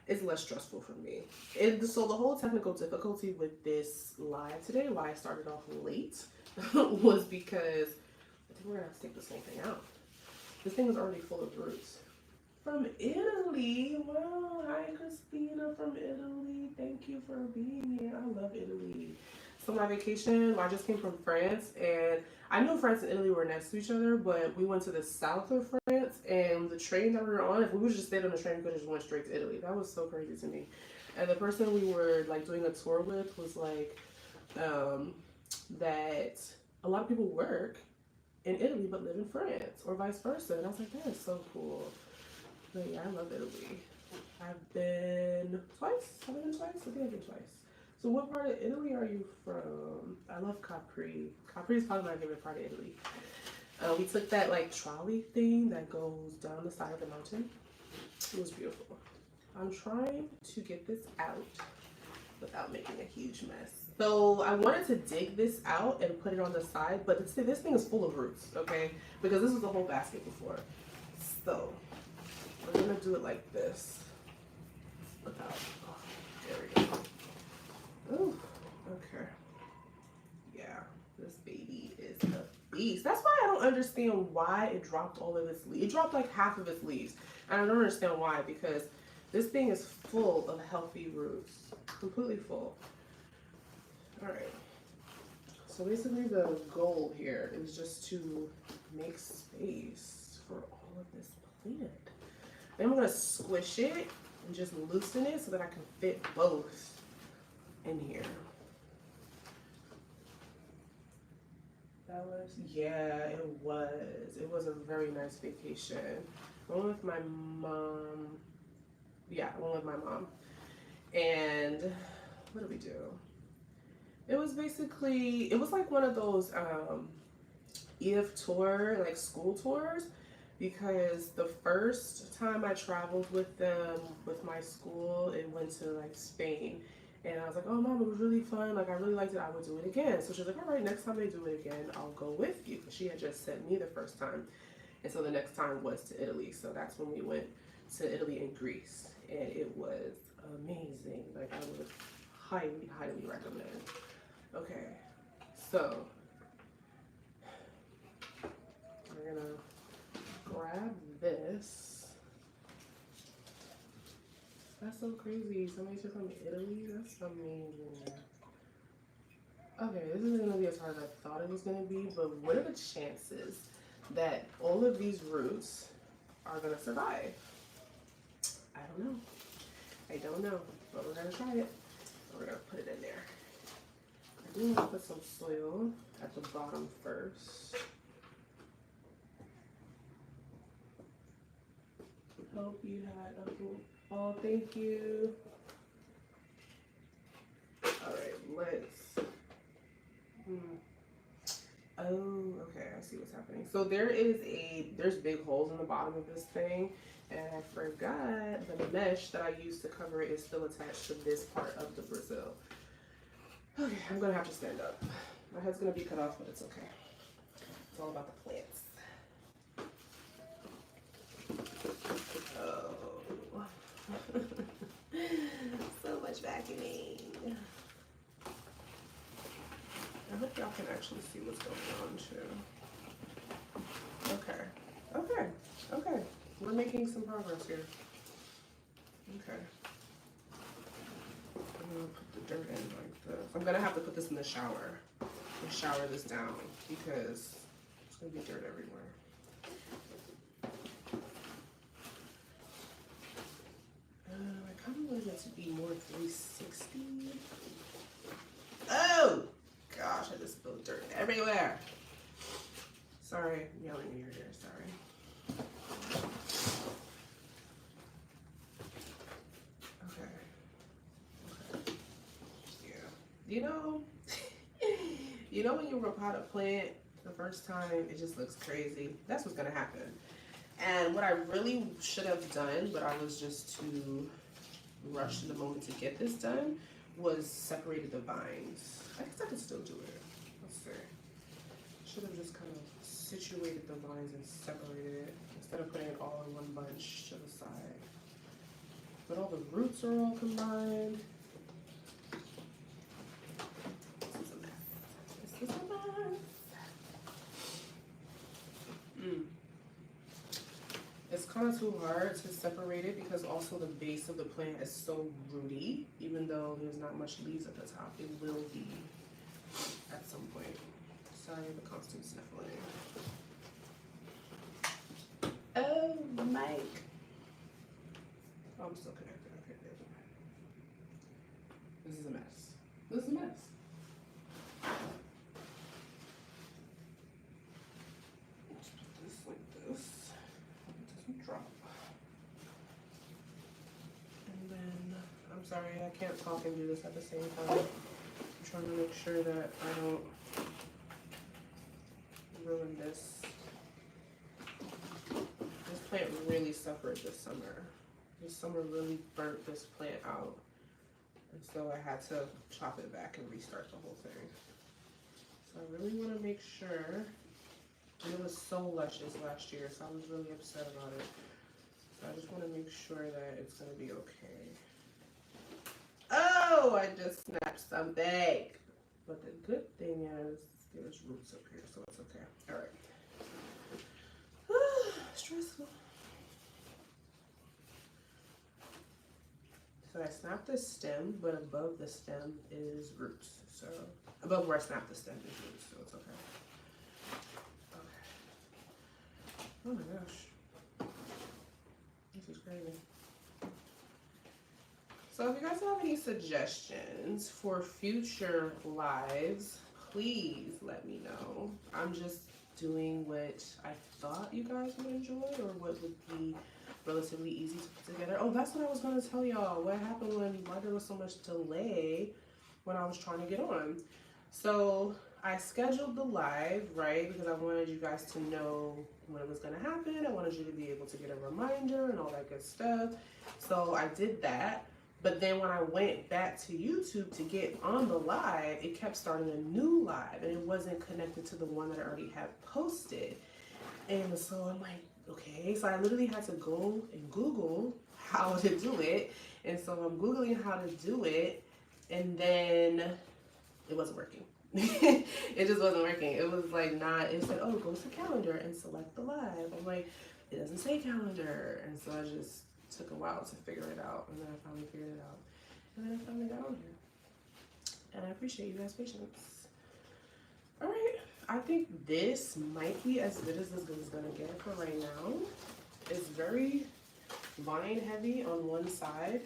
it's less stressful for me. So the whole technical difficulty with this live today, why I started off late, was because I think we're gonna have to take this whole thing out. This thing is already full of roots. From Italy. Wow, hi Christina from Italy. Thank you for being here. I love Italy. So my vacation, I just came from France, and I knew France and Italy were next to each other, but we went to the south of France, and the train that we were on, if we would just stayed on the train, we could have just went straight to Italy. That was so crazy to me. And the person we were like doing a tour with was like, that a lot of people work in Italy but live in France, or vice versa. And I was like, that is so cool. But yeah, I love Italy. I've been twice. I think I've been twice. So what part of Italy are you from? I love Capri. Capri is probably my favorite part of Italy. We took that like trolley thing that goes down the side of the mountain. It was beautiful. I'm trying to get this out without making a huge mess. So I wanted to dig this out and put it on the side, but this thing is full of roots, okay? Because this was a whole basket before. So we're gonna do it like this. Without, oh, there we go. Oh, okay. Yeah, this baby is a beast. That's why I don't understand why it dropped all of its leaves. It dropped like half of its leaves. And I don't understand why, because this thing is full of healthy roots. Completely full. All right. So basically the goal here is just to make space for all of this plant. Then I'm gonna squish it and just loosen it so that I can fit both in here. That was, yeah, it was. It was a very nice vacation. I went with my mom. Yeah, I went with my mom. And what did we do? It was basically, it was like one of those EF tour, like school tours, because the first time I traveled with them, with my school, it went to like Spain. And I was like, oh mom, it was really fun. Like I really liked it. I would do it again. So she was like, all right, next time they do it again, I'll go with you. Because she had just sent me the first time. And so the next time was to Italy. So that's when we went to Italy and Greece. And it was amazing. Like I would highly, highly recommend. Okay, so we're gonna grab this. That's so crazy. Somebody took from Italy. That's amazing. Okay, this isn't gonna be as hard as I thought it was gonna be, but what are the chances that all of these roots are gonna survive? I don't know. I don't know, but we're gonna try it. We're gonna put it in there. I do want to put some soil at the bottom first. Hope you had a good fall. Thank you. All right, let's. Oh, okay. I see what's happening. So there's big holes in the bottom of this thing, and I forgot the mesh that I used to cover it is still attached to this part of the Brazil. Okay, I'm gonna have to stand up. My head's gonna be cut off, but it's okay. It's all about the plants. Oh, so much vacuuming. I hope y'all can actually see what's going on too. Okay. We're making some progress here. Okay. I'm gonna put the dirt in like this. I'm gonna have to put this in the shower and shower this down because it's gonna be dirt everywhere. I kind of wanted it to be more 360. Oh gosh, I just spilled dirt everywhere. Sorry, I'm yelling in your ear. Sorry. Okay. Yeah. You know when you repot a plant the first time, it just looks crazy. That's what's gonna happen. And what I really should have done, but I was just too rushed in the moment to get this done, was separated the vines. I guess I could still do it. Let's see. Should have just kind of situated the vines and separated it instead of putting it all in one bunch to the side. But all the roots are all combined. This is a mess. This is a mess. It's kind of too hard to separate it because also the base of the plant is so rooty. Even though there's not much leaves at the top, it will be at some point. Sorry, the constant sniffling. Oh, Mike. Oh, I'm still connected. Okay, there's a mess. This is a mess. This is a mess. Let's put this like this. Drop. And then, I'm sorry, I can't talk and do this at the same time. I'm trying to make sure that I don't ruin this. This plant really suffered this summer. This summer really burnt this plant out. And so I had to chop it back and restart the whole thing. So I really want to make sure. And it was so luscious last year, so I was really upset about it. So I just want to make sure that it's going to be okay. Oh, I just snapped something. But the good thing is there's roots up here, so it's okay. All right. Stressful. So I snapped the stem, but above the stem is roots. So above where I snapped the stem is roots, so it's okay. Oh my gosh, this is crazy. So if you guys have any suggestions for future lives, please let me know. I'm just doing what I thought you guys would enjoy or what would be relatively easy to put together. Oh, that's what I was going to tell y'all. What happened why there was so much delay when I was trying to get on. So I scheduled the live, right, because I wanted you guys to know when it was going to happen. I wanted you to be able to get a reminder and all that good stuff. So I did that. But then when I went back to YouTube to get on the live, it kept starting a new live and it wasn't connected to the one that I already had posted. And so I'm like, okay. So I literally had to go and Google how to do it. And so I'm Googling how to do it. And then it wasn't working. It just wasn't working. It was like it said, oh, go to calendar and select the live. I'm like, it doesn't say calendar. And so I just took a while to figure it out. And then I finally figured it out. And then I finally got on here. And I appreciate you guys' patience. All right. I think this might be as good as this is going to get for right now. It's very vine heavy on one side.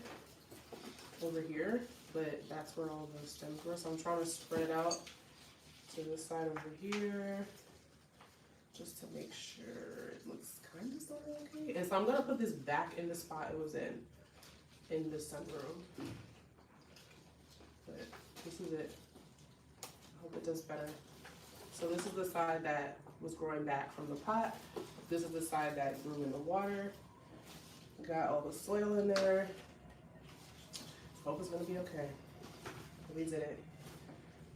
over here, but that's where all the stems were. So I'm trying to spread it out to this side over here, just to make sure it looks kind of sort of okay. And so I'm gonna put this back in the spot it was in the sunroom. But this is it. I hope it does better. So this is the side that was growing back from the pot. This is the side that grew in the water. Got all the soil in there. Hope it's gonna be okay. We did it.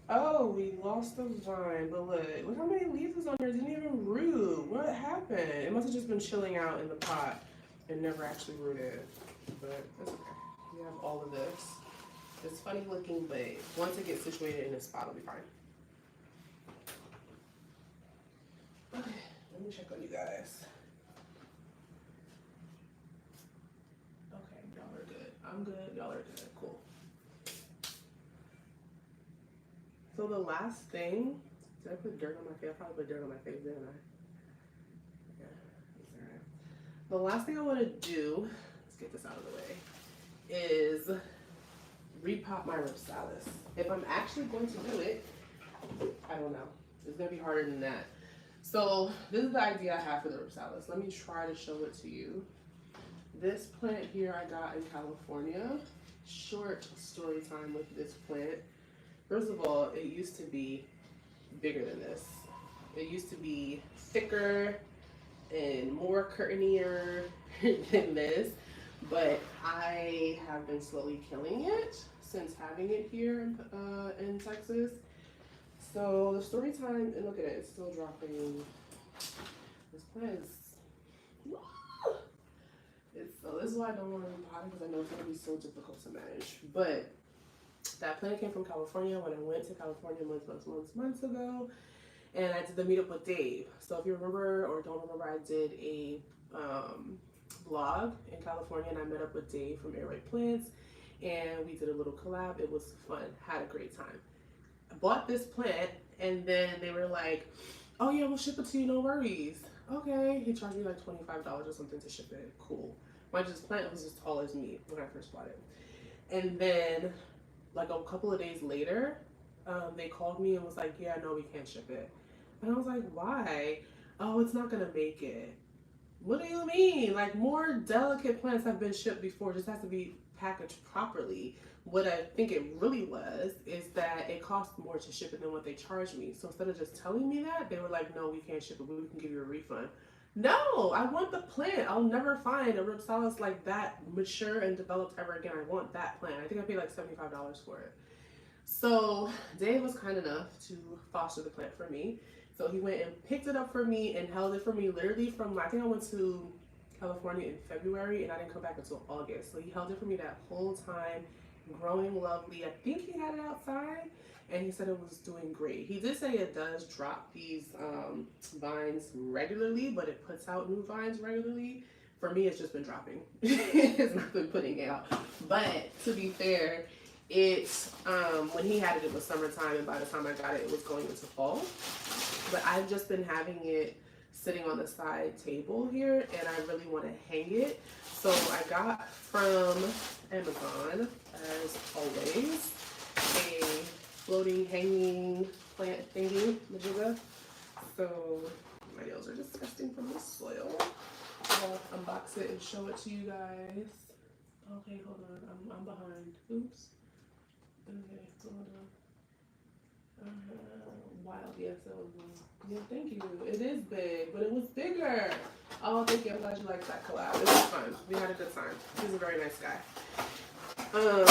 Oh, we lost the vine, but look how many leaves is on there. It didn't even root. What happened? It must have just been chilling out in the pot and never actually rooted. But that's okay. We have all of this. It's funny looking, but once it gets situated in this spot, it'll be fine. Okay, let me check on you guys. Okay, y'all are good. I'm good, y'all are good. Cool. So the last thing, did I put dirt on my face? I probably put dirt on my face, didn't I? Yeah, that's all right. The last thing I want to do, let's get this out of the way, is repot my Rhipsalis. If I'm actually going to do it, I don't know. It's going to be harder than that. So this is the idea I have for the Rhipsalis. Let me try to show it to you. This plant here I got in California. Short story time with this plant. First of all, it used to be bigger than this. It used to be thicker and more curtainier than this, but I have been slowly killing it since having it here in Texas. So the story time, and look at it, it's still dropping. This plant is, so this is why I don't want to repot it, because I know it's going to be so difficult to manage. But that plant came from California when I went to California months ago, and I did the meetup with Dave. So if you remember or don't remember, I did a vlog in California, and I met up with Dave from Airway Plants, and we did a little collab. It was fun, had a great time. I bought this plant, and then they were like, oh yeah, we'll ship it to you, no worries. Okay, he charged me like $25 or something to ship it. Cool. Mind you, this plant was as tall as me when I first bought it. And then like a couple of days later, they called me and was like, yeah, no, we can't ship it. And I was like, why? Oh, it's not gonna make it. What do you mean? Like, more delicate plants have been shipped before, just has to be packaged properly. What I think it really was is that it cost more to ship it than what they charged me. So instead of just telling me that, they were like, no, we can't ship it, but we can give you a refund. No, I want the plant. I'll never find a Rhipsalis like that mature and developed ever again. I want that plant. I think I paid like $75 for it. So Dave was kind enough to foster the plant for me. So he went and picked it up for me and held it for me literally from, I think I went to California in February and I didn't come back until August. So he held it for me that whole time, growing lovely. I think he had it outside and he said it was doing great. He did say it does drop these vines regularly, but it puts out new vines regularly. For me, it's just been dropping. It's not been putting it out. But to be fair, it's when he had it, it was summertime, and by the time I got it, it was going into fall. But I've just been having it sitting on the side table here, and I really want to hang it. So I got from Amazon, as always, a floating hanging plant thingy, majigga. So my nails are disgusting from the soil. I'll unbox it and show it to you guys. Okay, hold on, I'm behind. Oops. Okay, hold on. Wild, yes, that was wild. Yeah, thank you. It is big, but it was bigger. Oh, thank you. I'm glad you liked that collab. It was fun. We had a good time. He's a very nice guy. So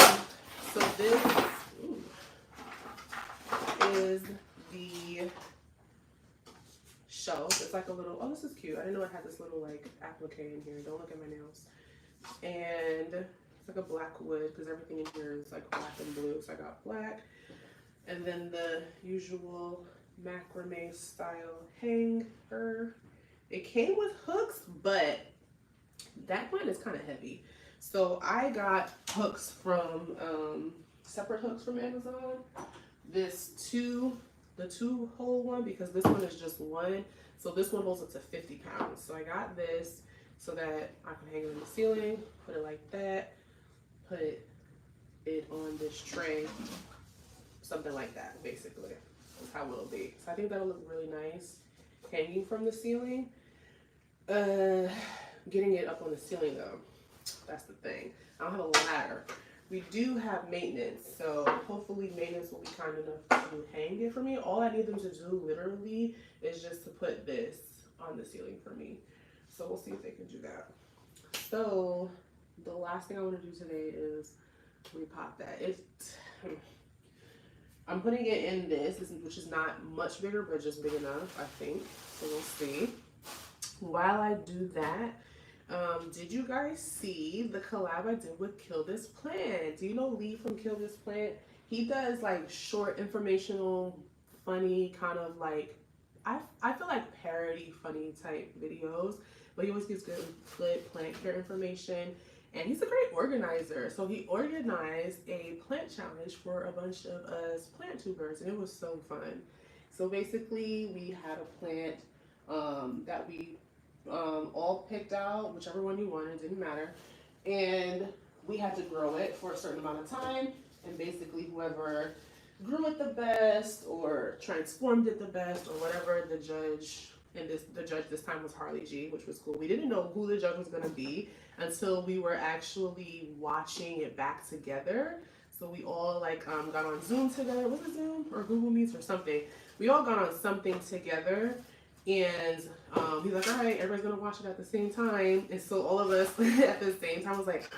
this is the shelf. It's like a little, oh, this is cute. I didn't know it had this little like applique in here. Don't look at my nails. And it's like a black wood because everything in here is like black and blue. So I got black. And then the usual macrame style hanger. It came with hooks, but that one is kind of heavy. So I got hooks from, separate hooks from Amazon. The two hole one, because this one is just one. So this one holds up to 50 pounds. So I got this so that I can hang it in the ceiling, put it like that, put it on this tray, something like that, basically. That's how it'll be. So I think that'll look really nice hanging from the ceiling. Getting it up on the ceiling though, that's the thing. I don't have a ladder. We do have maintenance, so hopefully maintenance will be kind enough to hang it for me. All I need them to do literally is just to put this on the ceiling for me. So we'll see if they can do that. So the last thing I want to do today is repot that. I'm putting it in this, which is not much bigger, but just big enough, I think. So we'll see. While I do that, did you guys see the collab I did with Kill This Plant? Do you know Lee from Kill This Plant? He does like short, informational, funny, kind of like, I feel like parody, funny type videos, but he always gives good plant care information. And he's a great organizer. So he organized a plant challenge for a bunch of us plant tubers, and it was so fun. So basically we had a plant that we all picked out, whichever one you wanted, didn't matter. And we had to grow it for a certain amount of time. And basically whoever grew it the best or transformed it the best or whatever, the judge this time was Harley G, which was cool. We didn't know who the judge was gonna be until we were actually watching it back together. So we all like got on Zoom together. Was it Zoom or Google Meets or something? We all got on something together, and he's like, all right, everybody's gonna watch it at the same time. And so all of us at the same time was like,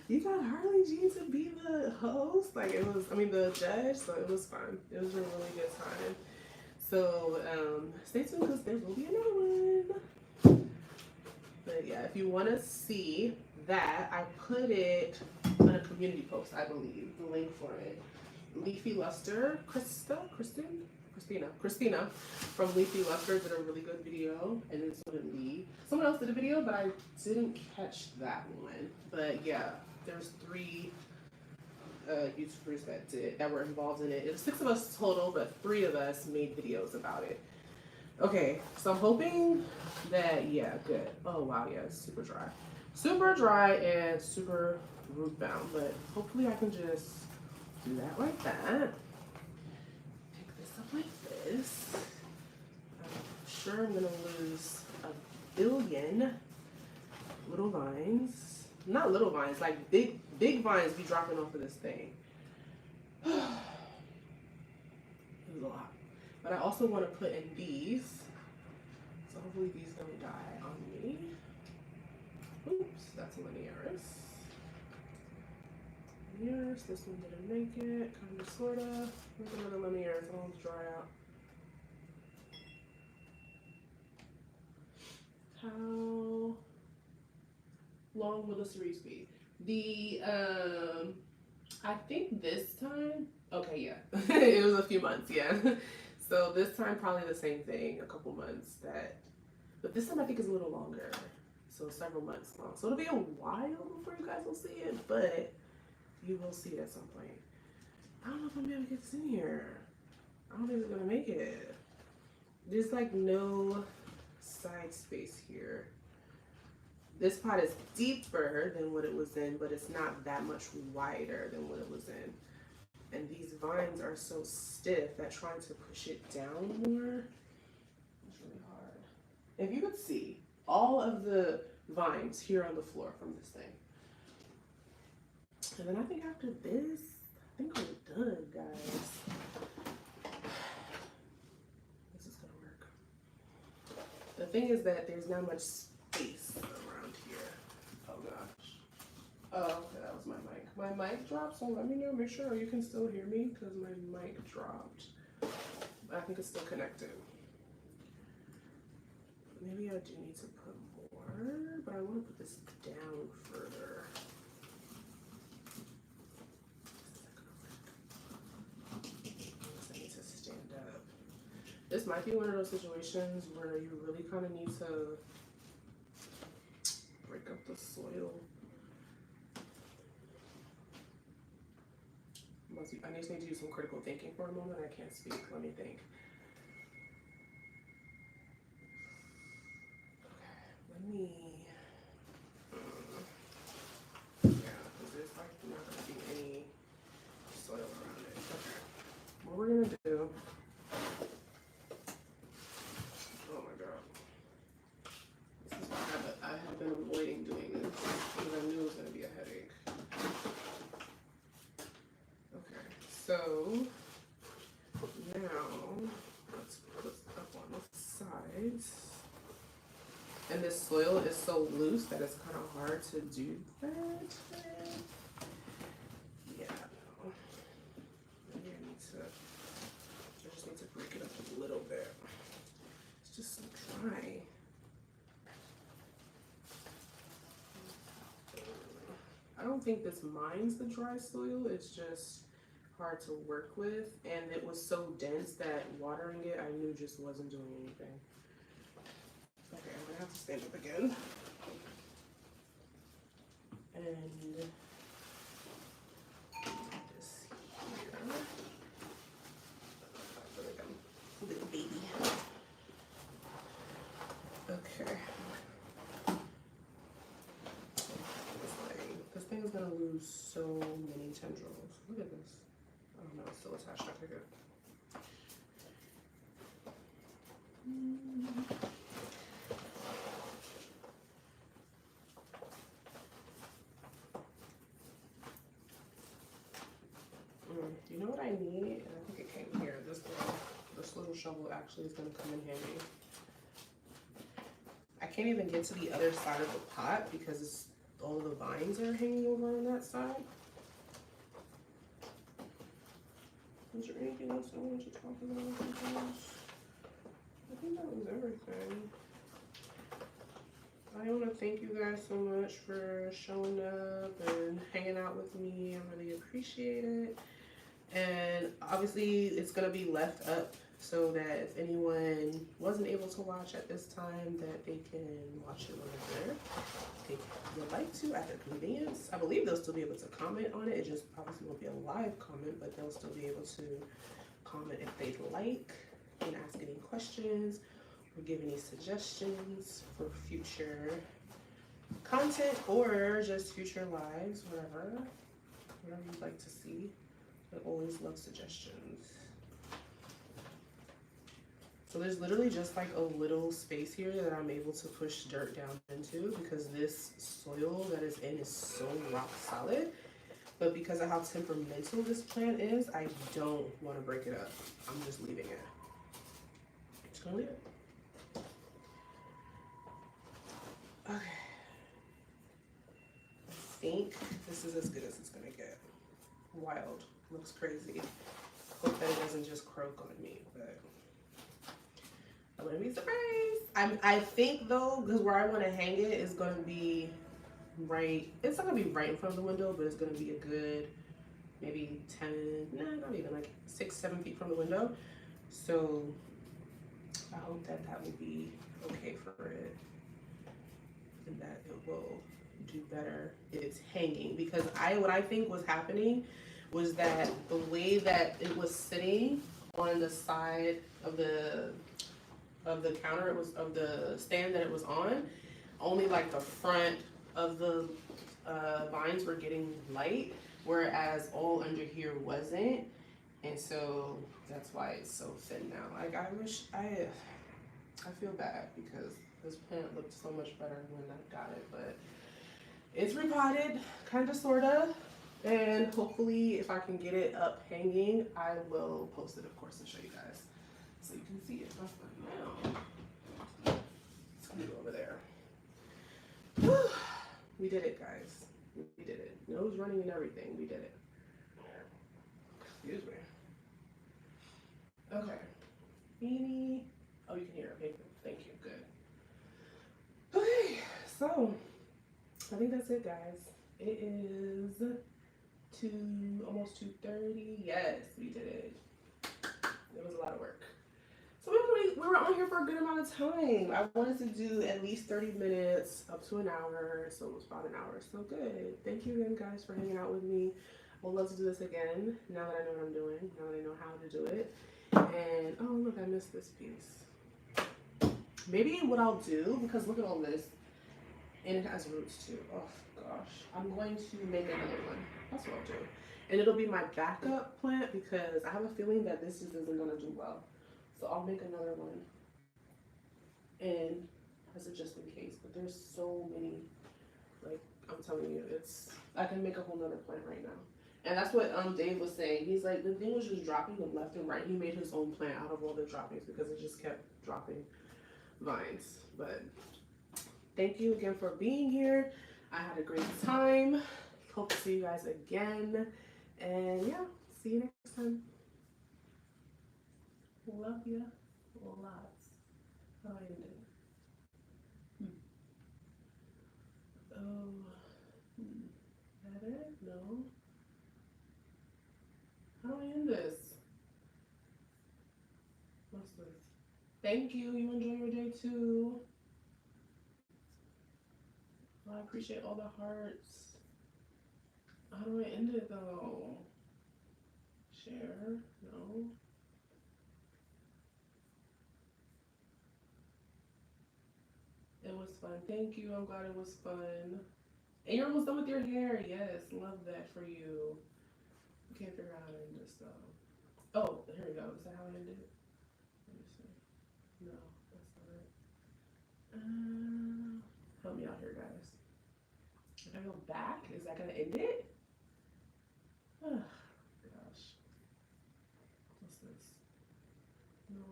you got Harley G to be the host? Like the judge. So it was fun. It was a really good time. So stay tuned because there will be another one. But yeah, if you want to see that, I put it on a community post, I believe, the link for it. Leafy Luster, Christina from Leafy Luster did a really good video, and then so did Lee. Someone else did a video, but I didn't catch that one. But yeah, there's 3 YouTubers that were involved in it. It was 6 of us total, but 3 of us made videos about it. Okay, so I'm hoping that, yeah, good. Oh wow, yeah, it's super dry and super root bound, but hopefully I can just do that like that. Pick this up like this. I'm sure I'm gonna lose a billion little vines. Not little vines, like big vines be dropping off of this thing. It was a lot. But I also want to put in these. So hopefully these don't die on me. Oops, that's Linearis. This one didn't make it, kind of, sort of. There's another Linearis, it'll dry out. How long will the series be? I think this time, okay, yeah, it was a few months, yeah. So this time probably the same thing, a couple months but this time I think is a little longer. So several months long. So it'll be a while before you guys will see it, but you will see it at some point. I don't know if I'm gonna get this in here. I don't think it's gonna make it. There's like no side space here. This pot is deeper than what it was in, but it's not that much wider than what it was in. And these vines are so stiff that trying to push it down more is really hard. If you could see all of the vines here on the floor from this thing. And then I think after this, I think we're done, guys. This is gonna work. The thing is that there's not much space around here. Oh gosh. Oh, okay, that was my mic. My mic dropped, so let me know, make sure you can still hear me because my mic dropped. I think it's still connected. Maybe I do need to put more, but I want to put this down further. I need to stand up. This might be one of those situations where you really kind of need to break up the soil. I just need to do some critical thinking for a moment. I can't speak. Let me think. Okay, let me. Yeah, because there's like not going to be any So now let's put up on the sides. And this soil is so loose that it's kind of hard to do that. Yeah, no. Maybe I just need to break it up a little bit. It's just so dry. I don't think this minds the dry soil, it's just hard to work with, and it was so dense that watering it I knew just wasn't doing anything. Okay, I'm gonna have to stand up again. And this here. Little baby. Okay. This thing is gonna lose so many tendrils. Look at this. Oh no, it's still attached. I take it. You know what I need? I think it came here. This little shovel actually is gonna come in handy. I can't even get to the other side of the pot because all the vines are hanging over on that side. Is there anything else I wanted to talk about? I think that was everything. I want to thank you guys so much for showing up and hanging out with me. I really appreciate it. And obviously it's going to be left up so that if anyone wasn't able to watch at this time, that they can watch it later. If they would like to at their convenience. I believe they'll still be able to comment on it. It just obviously won't be a live comment, but they'll still be able to comment if they'd like and ask any questions or give any suggestions for future content or just future lives, whatever you'd like to see. I always love suggestions. So there's literally just like a little space here that I'm able to push dirt down into because this soil that is in is so rock solid. But because of how temperamental this plant is, I don't want to break it up. I'm just leaving it. Just gonna leave it. Okay. I think this is as good as it's gonna get. Wild. Looks crazy. Hope that it doesn't just croak on me, but I wouldn't be surprised. I think though, because where I want to hang it is going to be right, it's not going to be right in front of the window, but it's going to be a good maybe 10, no, not even like 6-7 feet from the window. So I hope that that will be okay for it and that it will do better if it's hanging, because what I think was happening was that the way that it was sitting on the side of the counter, it was of the stand that it was on, only like the front of the vines were getting light, whereas all under here wasn't, and so that's why it's so thin now. Like I feel bad because this plant looked so much better when I got it, but it's repotted, kind of, sort of. And hopefully if I can get it up hanging, I will post it, of course, and show you guys so you can see it. Now it's gonna go over there. We did it, guys. We did it. Nose running and everything. We did it. Excuse me. Okay. Beanie. Oh, you can hear it. Okay, thank you. Good. Okay, so I think that's it, guys. It is almost 2:30. Yes, we did it. It was a lot of work. So we were on here for a good amount of time. I wanted to do at least 30 minutes, up to an hour, so it was about an hour. So good. Thank you again, guys, for hanging out with me. I would love to do this again, now that I know what I'm doing, now that I know how to do it. And, oh, look, I missed this piece. Maybe what I'll do, because look at all this, and it has roots too. Oh, gosh. I'm going to make another one. That's what I'll do. And it'll be my backup plant because I have a feeling that this just isn't going to do well. So I'll make another one. And as a just in case. But there's so many, like, I'm telling you, I can make a whole nother plant right now. And that's what Dave was saying. He's like, the thing was just dropping them left and right. He made his own plant out of all the droppings because it just kept dropping vines. But thank you again for being here. I had a great time. Hope to see you guys again. And yeah, see you next time. Love ya lots. How do I end it? Oh, that it? No. How do I end this? What's this? Thank you. You enjoy your day too. Oh, I appreciate all the hearts. How do I end it though? Share? No. It was fun. Thank you. I'm glad it was fun. And you're almost done with your hair. Yes, love that for you. I can't figure out how to end this though. Oh, here we go. Is that how I end it? Let me see. No, that's not it. Help me out here, guys. If I go back, is that gonna end it? Oh, gosh. What's this? No.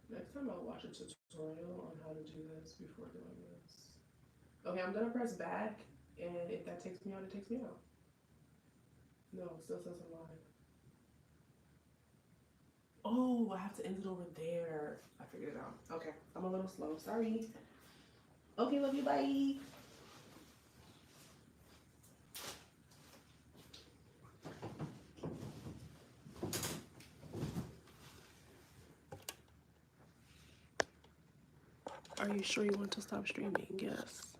Next time I'll watch a tutorial on how to do this before doing this. Okay, I'm gonna press back, and if that takes me out, it takes me out. No, it still says I'm live. Oh, I have to end it over there. I figured it out. Okay, I'm a little slow. Sorry. Okay, love you. Bye. Are you sure you want to stop streaming? Yes.